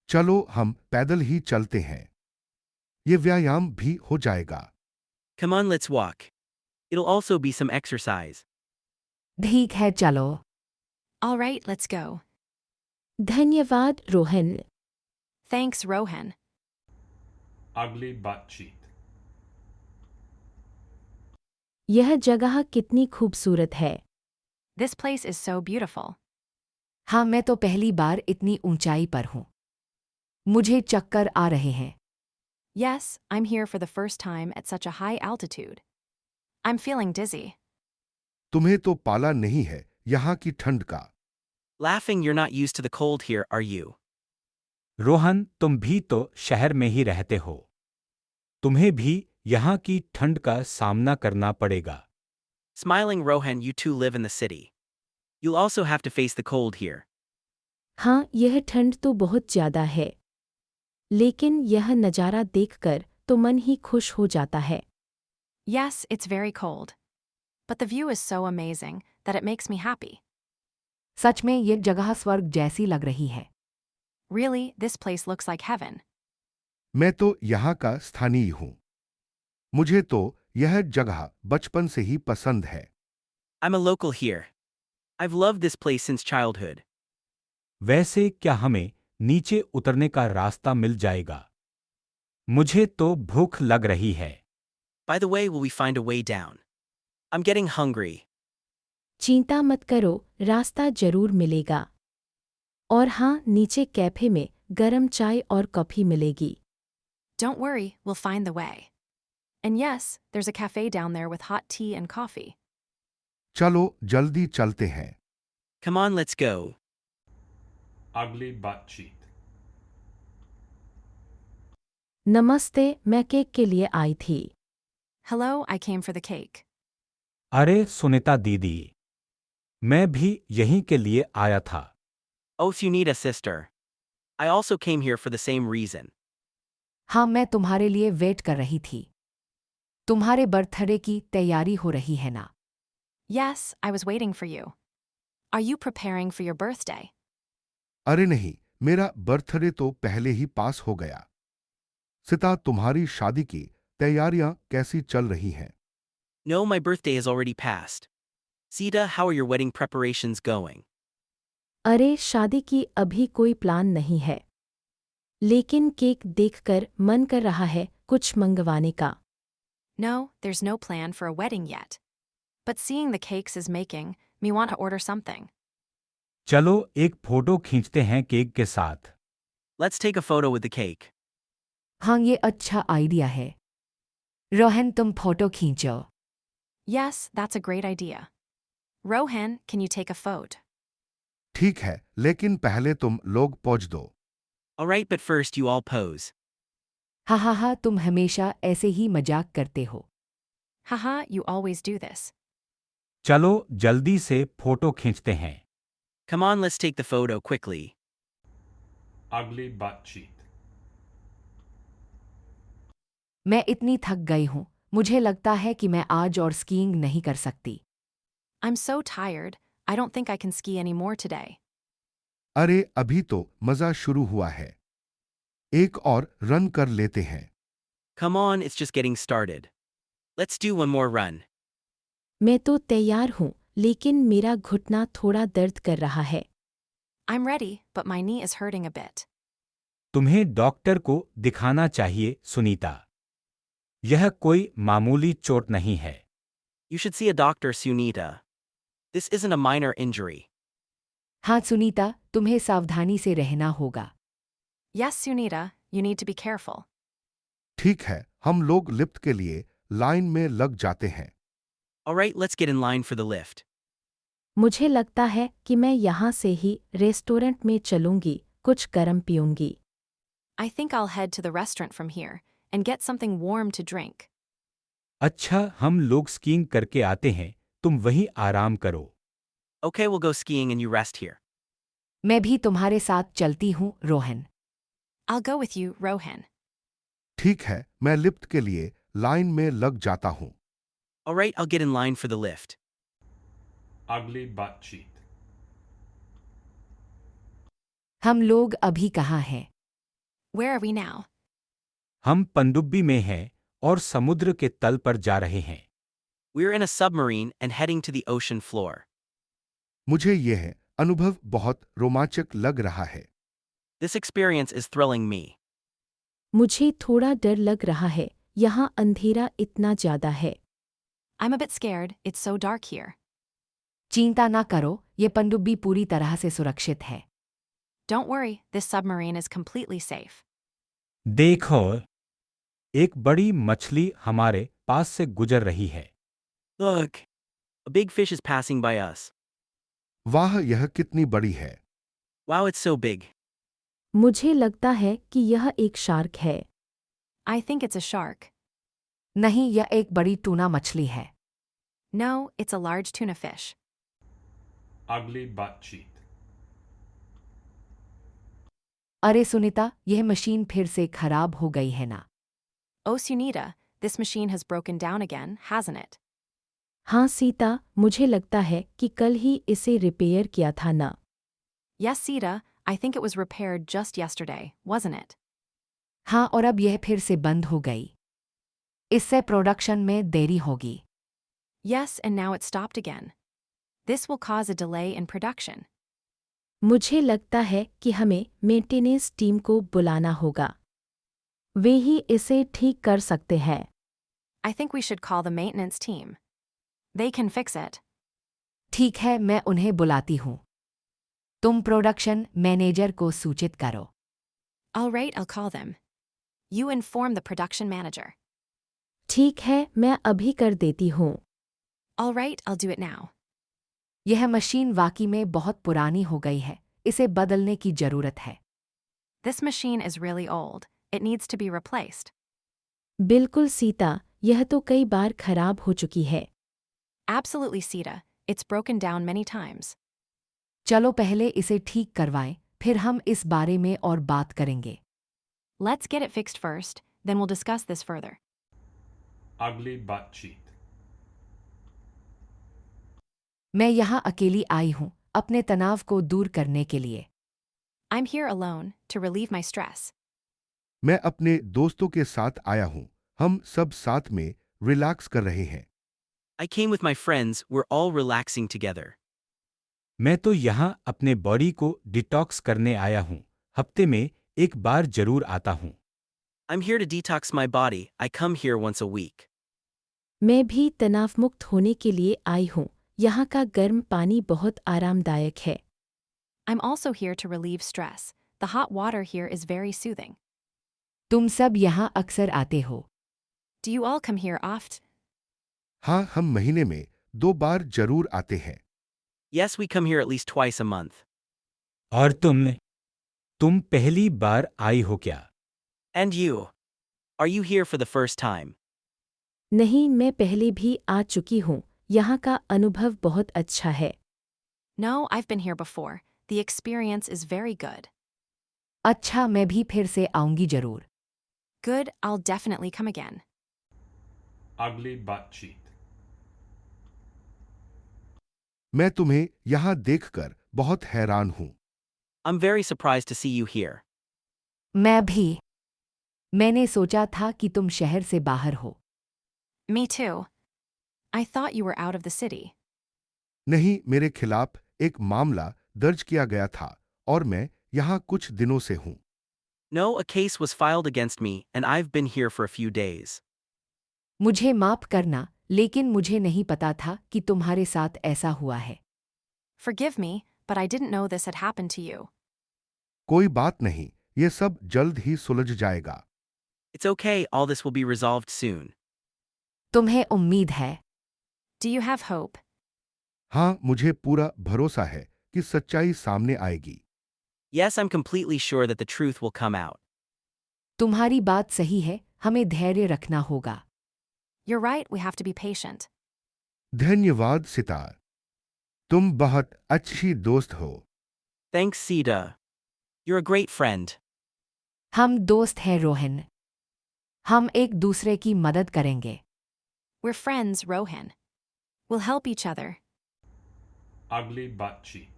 चलो हम पैदल ही चलते हैं। ये व्यायाम भी हो जाएगा। Come on, let's walk. It'll also be some exercise. ठीक है चलो। All right, let's go. धन्यवाद Rohan. Thanks, Rohan. ugly butt cheek, यह जगह कितनी खूबसूरत है। This place is so beautiful. हाँ, मैं तो पहली बार इतनी ऊंचाई पर हूँ। मुझे चक्कर आ रहे हैं। Yes, I'm here for the first time at such a high altitude. I'm feeling dizzy. तुम्हें तो पाला नहीं है यहाँ की ठंड का। Laughing, you're not used to the cold here, are you? Rohan, तुम भी तो शहर में ही रहते हो। तुम्हें भी यहाँ की ठंड का सामना करना पड़ेगा। Smiling, Rohan, you too live in the city. You'll also have to face the cold here. हाँ, यह ठंड तो बहुत ज्यादा है, लेकिन यह नज़ारा देखकर तो मन ही खुश हो जाता है। Yes, it's very cold. But the view is so amazing that it makes me happy. सच में ये जगह स्वर्ग जैसी लग रही है। Really, this place looks like heaven. मैं तो यहाँ का स्थानीय हूँ। मुझे तो यह जगह बचपन से ही पसंद है। I'm a local here. I've loved this place since childhood. वैसे क्या हमें नीचे उतरने का रास्ता मिल जाएगा? मुझे तो भूख लग रही है। By the way, will we find a way down? I'm getting hungry. चिंता मत करो, रास्ता जरूर मिलेगा। और हाँ, नीचे कैफे में गरम चाय और कॉफी मिलेगी। Don't worry, we'll find the way. And yes, there's a cafe down there with hot tea and coffee. चलो जल्दी चलते हैं। Come on, let's go. ugly butt cheek, नमस्ते, मैं केक के लिए आई थी। Hello, I came for the cake. अरे सुनीता दीदी, मैं भी यहीं के लिए आया था। Oh, Sunita, sister. I also came here for the same reason. हाँ, मैं तुम्हारे लिए वेट कर रही थी। तुम्हारे बर्थडे की तैयारी हो रही है ना? Yes, I was waiting for you. Are you preparing for your birthday? अरे नहीं, मेरा बर्थडे तो पहले ही पास हो गया। सिता, तुम्हारी शादी की तैयारियां कैसी चल रही हैं? No, my birthday has already passed. Sita, how are your wedding preparations going? अरे शादी की अभी कोई प्लान नहीं है, लेकिन केक देखकर मन कर रहा है कुछ मंगवाने का। No, there's no plan for a wedding yet. But seeing the cakes is making me want to order something. चलो एक फोटो खींचते हैं केक के साथ। Let's take a photo with the cake. हाँ, ये अच्छा आइडिया है। रोहन, तुम फोटो खींचो। Yes, that's a great idea. Rohan, can you take a photo? ठीक है, लेकिन पहले तुम लोग पोज दो। Alright, but first you all pose. हा हा हा, तुम हमेशा ऐसे ही मजाक करते हो। Haha, you always do this. चलो जल्दी से फोटो खींचते हैं। Come on, let's take the photo quickly. ugly butt cheek, मैं इतनी थक गई हूँ, मुझे लगता है कि मैं आज और स्कीइंग नहीं कर सकती। I'm so tired, I don't think I can ski anymore today. अरे अभी तो मजा शुरू हुआ है। एक और रन कर लेते हैं। Come on, it's just getting started. Let's do one more run. मैं तो तैयार हूँ, लेकिन मेरा घुटना थोड़ा दर्द कर रहा है। I'm ready, but my knee is hurting a bit. तुम्हें डॉक्टर को दिखाना चाहिए, सुनीता। यह कोई मामूली चोट नहीं है। You should see a doctor, Sunita. This isn't a minor injury. हाँ सुनीता, तुम्हें सावधानी से रहना होगा। Yes, Sunita, you need to be careful. ठीक है, हम लोग लिफ्ट के लिए लाइन में लग जाते हैं। Alright, let's get in line for the lift. मुझे लगता है कि मैं यहाँ से ही रेस्टोरेंट में चलूंगी, कुछ गरम पीऊंगी। I think I'll head to the restaurant from here and get something warm to drink. अच्छा, हम लोग स्कीइंग करके आते हैं, तुम वहीं आराम करो। Okay, we'll go skiing and you rest here. मैं भी तुम्हारे साथ चलती हूँ, Rohan. I'll go with you, Rohan. ठीक है, मैं लिफ्ट के लिए लाइन में लग जाता हूँ। Alright, I'll get in line for the lift. ugly butt cheek, हम लोग अभी कहाँ हैं? Where are we now? हम पनडुब्बी में हैं और समुद्र के तल पर जा रहे हैं। We're in a submarine and heading to the ocean floor. मुझे यह अनुभव बहुत रोमांचक लग रहा है। This experience is thrilling me. मुझे थोड़ा डर लग रहा है, यहाँ अंधेरा इतना ज्यादा है। I'm a bit scared, it's so dark here. चिंता ना करो, ये पनडुब्बी पूरी तरह से सुरक्षित है। Don't worry, this submarine is completely safe. देखो, एक बड़ी मछली हमारे पास से गुजर रही है। Look! A big fish is passing by us. वाह, यह कितनी बड़ी है। Wow, it's so big. मुझे लगता है कि यह एक शार्क है। I think it's a shark. नहीं, यह एक बड़ी टूना मछली है। No, it's a large tuna fish. Ugly butt cheek. अरे सुनीता, यह मशीन फिर से खराब हो गई है ना? Oh, Sunita, this machine has broken down again, hasn't it? हाँ सीता, मुझे लगता है कि कल ही इसे रिपेयर किया था ना। Yes, Sita, I think it was repaired just yesterday, wasn't it? हाँ, और अब यह फिर से बंद हो गई। इससे प्रोडक्शन में देरी होगी। Yes, and now it stopped again. This will cause a delay in production. मुझे लगता है कि हमें मेंटेनेंस टीम को बुलाना होगा। वे ही इसे ठीक कर सकते हैं। I think we should call the maintenance team. They can fix it. ठीक है, मैं उन्हें बुलाती हूँ। तुम प्रोडक्शन मैनेजर को सूचित करो। All right, I'll call them. You inform the production manager. ठीक है, मैं अभी कर देती हूँ। All right, I'll do it now. यह मशीन वाकई में बहुत पुरानी हो गई है, इसे बदलने की जरूरत है। This machine is really old. It needs to be replaced. बिल्कुल सीता, यह तो कई बार खराब हो चुकी है। Absolutely, Sita. It's broken down many times. चलो पहले इसे ठीक करवाएं, फिर हम इस बारे में और बात करेंगे। Let's get it fixed first, then we'll discuss this further. Ugly butt cheek. मैं यहाँ अकेली आई हूँ, अपने तनाव को दूर करने के लिए। I'm here alone to relieve my stress. मैं अपने दोस्तों के साथ आया हूँ, हम सब साथ में रिलैक्स कर रहे हैं। I came with my friends, we're all relaxing together. मैं तो यहाँ अपने बॉडी को डिटॉक्स करने आया हूँ। हफ्ते में एक बार जरूर आता हूँ। I'm here to detox my body, I come here once a week. मैं भी तनावमुक्त होने के लिए आई हूँ। यहाँ का गर्म पानी बहुत आरामदायक है। I'm also here to relieve stress. The hot water here is very soothing. तुम सब यहाँ अक्सर आते हो। Do you all come here oft? हाँ, हम महीने में 2 बार जरूर आते हैं। Yes, we come here at least twice a month. और तुम पहली बार आई हो क्या? And you? Are you here for the first time? नहीं, मैं पहले भी आ चुकी हूँ। यहाँ का अनुभव बहुत अच्छा है। No, I've been here before. The experience is very good. अच्छा, मैं भी फिर से आऊंगी जरूर। Good, I'll definitely come again. Ugly butt cheek. मैं तुम्हें यहाँ देखकर बहुत हैरान हूँ। I'm very surprised to see you here. मैं भी। मैंने सोचा था कि तुम शहर से बाहर हो। Me too. I thought you were out of the city. नहीं, मेरे खिलाफ एक मामला दर्ज किया गया था और मैं यहाँ कुछ दिनों से हूँ। No, a case was filed against me, and I've been here for a few days. मुझे माफ करना, लेकिन मुझे नहीं पता था कि तुम्हारे साथ ऐसा हुआ है। Forgive me, but I didn't know this had happened to you. कोई बात नहीं, ये सब जल्द ही सुलझ जाएगा। It's okay, all this will be resolved soon. तुम्हें उम्मीद है? Do you have hope? हाँ, मुझे पूरा भरोसा है कि सच्चाई सामने आएगी। Yes, I'm completely sure that the truth will come out. तुम्हारी बात सही है, हमें धैर्य रखना होगा। You're right, we have to be patient. धन्यवाद सितार, तुम बहुत अच्छी दोस्त हो। Thanks, Sita. You're a great friend. हम दोस्त हैं रोहन। हम एक दूसरे की मदद करेंगे। We're friends, Rohan. We'll help each other. Ugly butt cheek.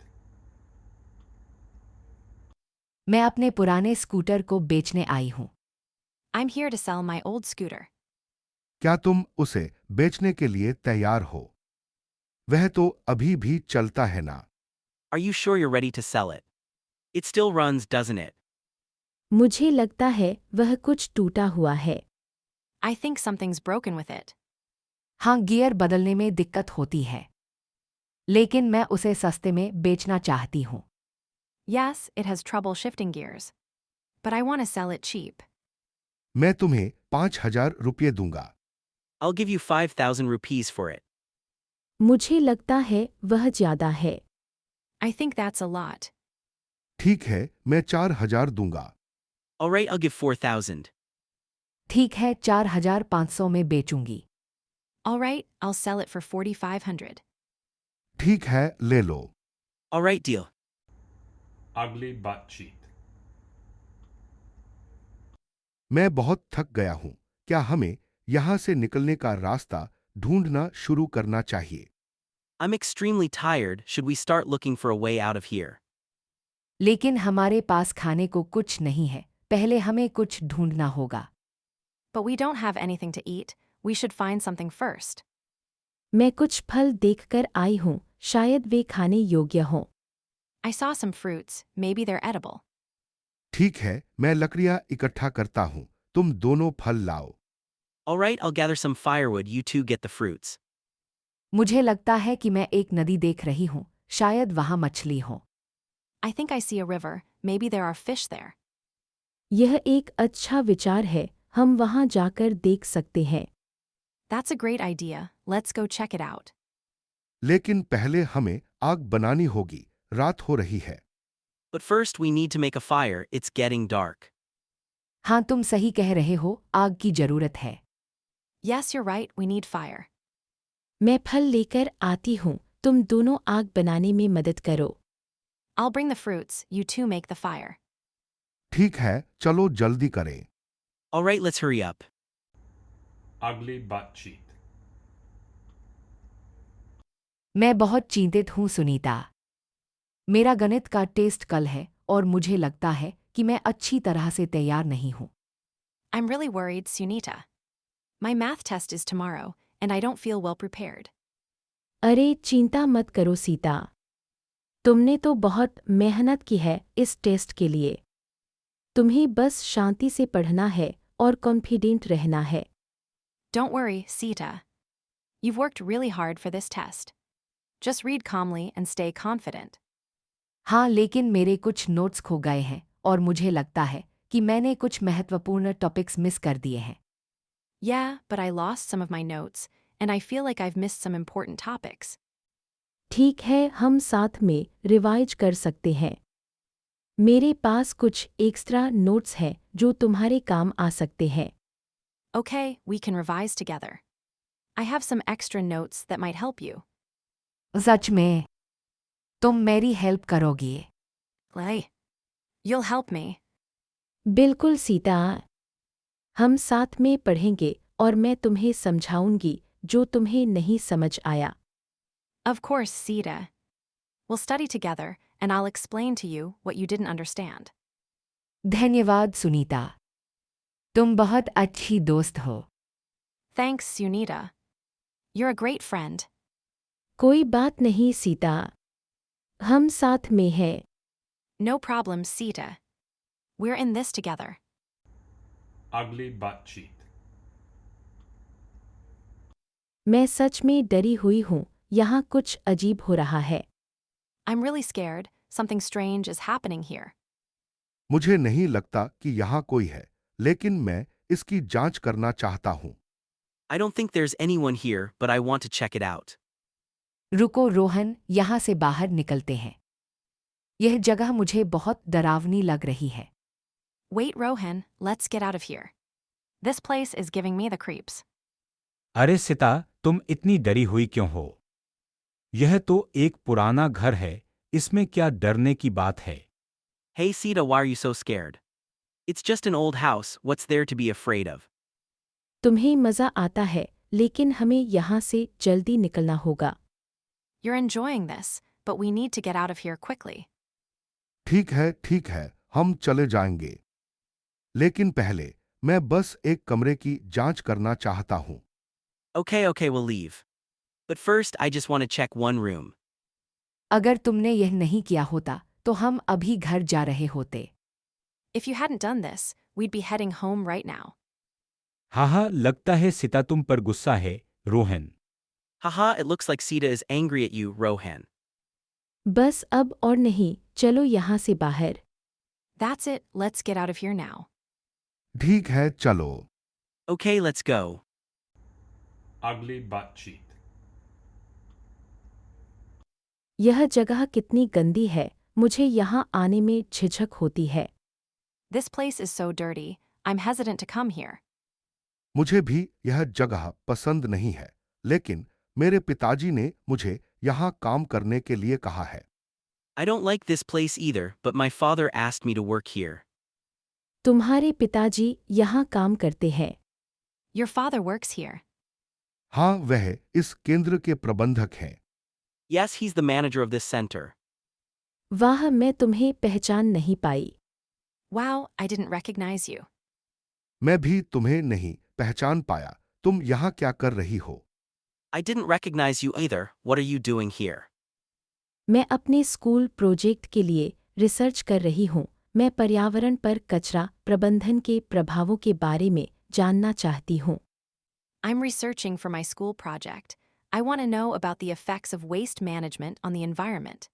मैं अपने पुराने स्कूटर को बेचने आई हूँ। I'm here to sell my old scooter. क्या तुम उसे बेचने के लिए तैयार हो? वह तो अभी भी चलता है ना? Are you sure you're ready to sell it? It still runs, doesn't it? मुझे लगता है वह कुछ टूटा हुआ है। I think something's broken with it. हाँ, गियर बदलने में दिक्कत होती है, लेकिन मैं उसे सस्ते में बेचना चाहती हूँ। Yes, it has trouble shifting gears. But I want to sell it cheap. मैं तुम्हें 5,000 रुपये दूंगा। I'll give you 5,000 rupees for it. मुझे लगता है वह ज्यादा है। I think that's a lot. ठीक है, मैं 4,000 दूंगा। Alright, I'll give 4,000. ठीक है, 4,500 में बेचूंगी। All right, I'll sell it for 4,500. ठीक है, ले लो। Alright, deal. Ugly baatcheet. मैं बहुत थक गया हूं। क्या हमें यहां से निकलने का रास्ता ढूंढना शुरू करना चाहिए? I'm extremely tired. Should we start looking for a way out of here? लेकिन हमारे पास खाने को कुछ नहीं है, पहले हमें कुछ ढूंढना होगा। But we don't have anything to eat. We should find something first. मैं कुछ फल देखकर आई हूँ, शायद वे खाने योग्य हों। I saw some fruits. Maybe they're edible. ठीक है, मैं लकड़ियां इकट्ठा करता हूं। तुम दोनों फल लाओ। Alright, I'll gather some firewood. You two get the fruits. मुझे लगता है कि मैं एक नदी देख रही हूँ, शायद वहाँ मछली हो। I think I see a river. Maybe there are fish there. यह एक अच्छा विचार है, हम वहाँ जाकर देख सकते हैं। That's a great idea. Let's go check it out. लेकिन पहले हमें आग बनानी होगी, रात हो रही है। But first, we need to make a fire. It's getting dark. हाँ, तुम सही कह रहे हो, आग की जरूरत है। Yes, you're right. We need fire. मैं फल लेकर आती हूँ, तुम दोनों आग बनाने में मदद करो। I'll bring the fruits. You two make the fire. ठीक है, चलो जल्दी करें। Alright, let's hurry up. Ugly baatcheet. मैं बहुत चिंतित हूँ सुनीता। मेरा गणित का टेस्ट कल है और मुझे लगता है कि मैं अच्छी तरह से तैयार नहीं हूँ। I'm really worried, Sunita. My math test is tomorrow, and I don't feel well prepared. अरे चिंता मत करो सीता। तुमने तो बहुत मेहनत की है इस टेस्ट के लिए। तुम्हें बस शांति से पढ़ना है और कॉन्फिडेंट रहना है। Don't worry, Sita. You've worked really hard for this test. Just read calmly and stay confident. हाँ, लेकिन मेरे कुछ नोट्स खो गए हैं और मुझे लगता है कि मैंने कुछ महत्वपूर्ण टॉपिक्स मिस कर दिए हैं। Yeah, but I lost some of my notes, and I feel like I've missed some important topics. ठीक है, हम साथ में रिवाइज कर सकते हैं। मेरे पास कुछ एक्स्ट्रा नोट्स हैं जो तुम्हारे काम आ सकते हैं। Okay, we can revise together. I have some extra notes that might help you. सच में तुम मेरी हेल्प करोगी? Lay. You'll help me. बिल्कुल सीता। हम साथ में पढ़ेंगे और मैं तुम्हें समझाऊंगी जो तुम्हें नहीं समझ आया। Of course, Sita. We'll study together, and I'll explain to you what you didn't understand. धन्यवाद सुनीता, तुम बहुत अच्छी दोस्त हो। Thanks, Sunita. You're a great friend. कोई बात नहीं सीता। हम साथ में हैं। No problem, Sita. We're in this together. Ugly baatcheet. मैं सच में डरी हुई हूँ, यहाँ कुछ अजीब हो रहा है। I'm really scared. Something strange is happening here. मुझे नहीं लगता कि यहाँ कोई है, लेकिन मैं इसकी जांच करना चाहता हूँ। I don't think there's anyone here, but I want to check it out. रुको रोहन, यहाँ से बाहर निकलते हैं। यह जगह मुझे बहुत डरावनी लग रही है। Wait, Rohan, let's get out of here. This place is giving me the creeps. अरे सिता, तुम इतनी डरी हुई क्यों हो? यह तो एक पुराना घर है, इसमें क्या डरने की बात है? Hey Sita, why are you so scared? It's just an old house. What's there to be afraid of? तुम्हें मज़ा आता है, लेकिन हमें यहाँ से जल्दी निकलना होगा। You're enjoying this, but we need to get out of here quickly. ठीक है, हम चले जाएंगे। लेकिन पहले मैं बस एक कमरे की जांच करना चाहता हूँ। Okay, we'll leave. But first, I just want to check one room. अगर तुमने यह नहीं किया होता तो हम अभी घर जा रहे होते। If you hadn't done this, we'd be heading home right now. हाँ, लगता है सीता तुम पर गुस्सा है, Rohan. Haha, it looks like Sita is angry at you, Rohan. बस अब और नहीं, चलो यहाँ से बाहर। That's it, let's get out of here now. ठीक है, चलो। Okay, let's go. Ugly butt cheek. यह जगह कितनी गंदी है, मुझे यहाँ आने में झिझक होती है। This place is so dirty, I'm hesitant to come here. मुझे भी यह जगह पसंद नहीं है, लेकिन मेरे पिताजी ने मुझे यहाँ काम करने के लिए कहा है। I don't like this place either, but my father asked me to work here. तुम्हारे पिताजी यहाँ काम करते हैं। Your father works here. हाँ, वह इस केंद्र के प्रबंधक हैं। Yes, he's the manager of this center. वाह, मैं तुम्हें पहचान नहीं पाई। Wow, I didn't recognize you. मैं भी तुम्हें नहीं पहचान पाया। तुम यहाँ क्या कर रही हो? I didn't recognize you either. What are you doing here? मैं अपने स्कूल प्रोजेक्ट के लिए रिसर्च कर रही हूँ। मैं पर्यावरण पर कचरा प्रबंधन के प्रभावों के बारे में जानना चाहती हूँ। I'm researching for my school project. I want to know about the effects of waste management on the environment.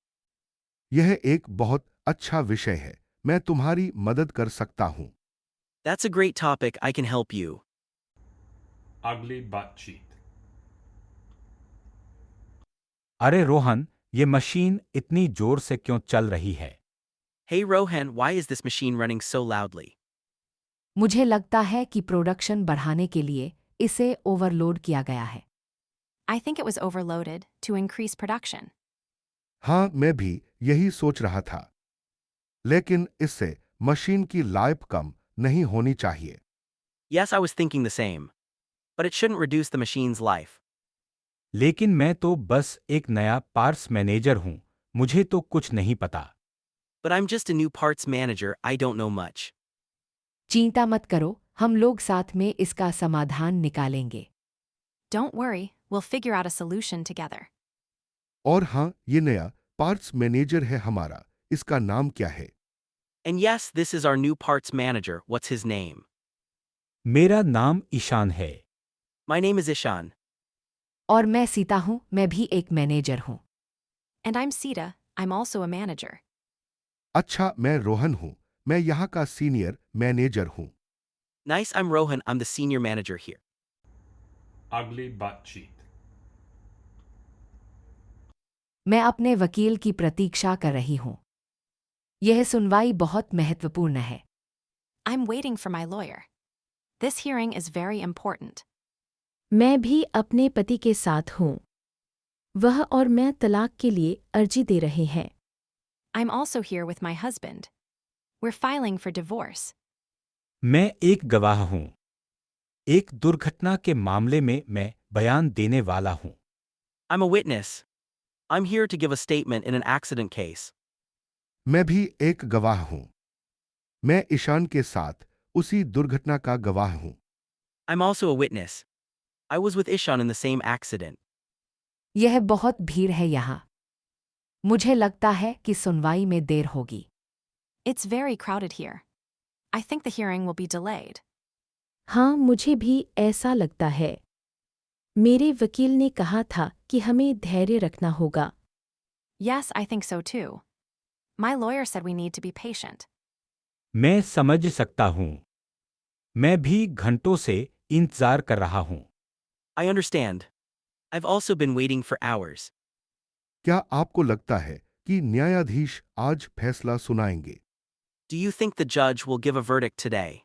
यह एक बहुत अच्छा विषय है। मैं तुम्हारी मदद कर सकता हूँ। That's a great topic. I can help you. Ugly butt cheek. अरे रोहन, ये मशीन इतनी जोर से क्यों चल रही है? Hey Rohan, why is this machine running so loudly? मुझे लगता है कि प्रोडक्शन बढ़ाने के लिए इसे ओवरलोड किया गया है। I think it was overloaded to increase production. हाँ, मैं भी यही सोच रहा था, लेकिन इससे मशीन की लाइफ कम नहीं होनी चाहिए। Yes, I was thinking the same. But it shouldn't reduce the machine's life. लेकिन मैं तो बस एक नया पार्ट्स मैनेजर हूँ, मुझे तो कुछ नहीं पता। But I'm just a new parts manager, I don't know much. चिंता मत करो, हम लोग साथ में इसका समाधान निकालेंगे। Don't worry, we'll figure out a solution together. और हाँ, ये नया पार्ट्स मैनेजर है हमारा। इसका नाम क्या है? And yes, this is our new parts manager. What's his name? मेरा नाम ईशान है। My name is Ishan. और मैं सीता हूँ, मैं भी एक मैनेजर हूँ। And I'm Sita, I'm also a manager. अच्छा, मैं रोहन हूँ। मैं यहाँ का सीनियर मैनेजर हूँ। Nice, I'm Rohan, I'm the senior manager here. Ugly butt cheek. मैं अपने वकील की प्रतीक्षा कर रही हूँ। यह सुनवाई बहुत महत्वपूर्ण है। I'm waiting for my lawyer. This hearing is very important. मैं भी अपने पति के साथ हूँ। वह और मैं तलाक के लिए अर्जी दे रहे हैं। I'm also here with my husband. We're filing for divorce. मैं एक गवाह हूँ। एक दुर्घटना के मामले में मैं बयान देने वाला हूँ। I'm a witness. I'm here to give a statement in an accident case. मैं भी एक गवाह हूँ। मैं ईशान के साथ उसी दुर्घटना का गवाह हूँ। I'm also a witness. I was with Ishan in the same accident. यह बहुत भीड़ है यहाँ। मुझे लगता है कि सुनवाई में देर होगी। It's very crowded here. I think the hearing will be delayed. हाँ, मुझे भी ऐसा लगता है। मेरे वकील ने कहा था कि हमें धैर्य रखना होगा। Yes, I think so too. My lawyer said we need to be patient. मैं समझ सकता हूँ। मैं भी घंटों से इंतजार कर रहा हूँ। I understand. I've also been waiting for hours. क्या आपको लगता है कि न्यायाधीश आज फैसला सुनाएंगे? Do you think the judge will give a verdict today?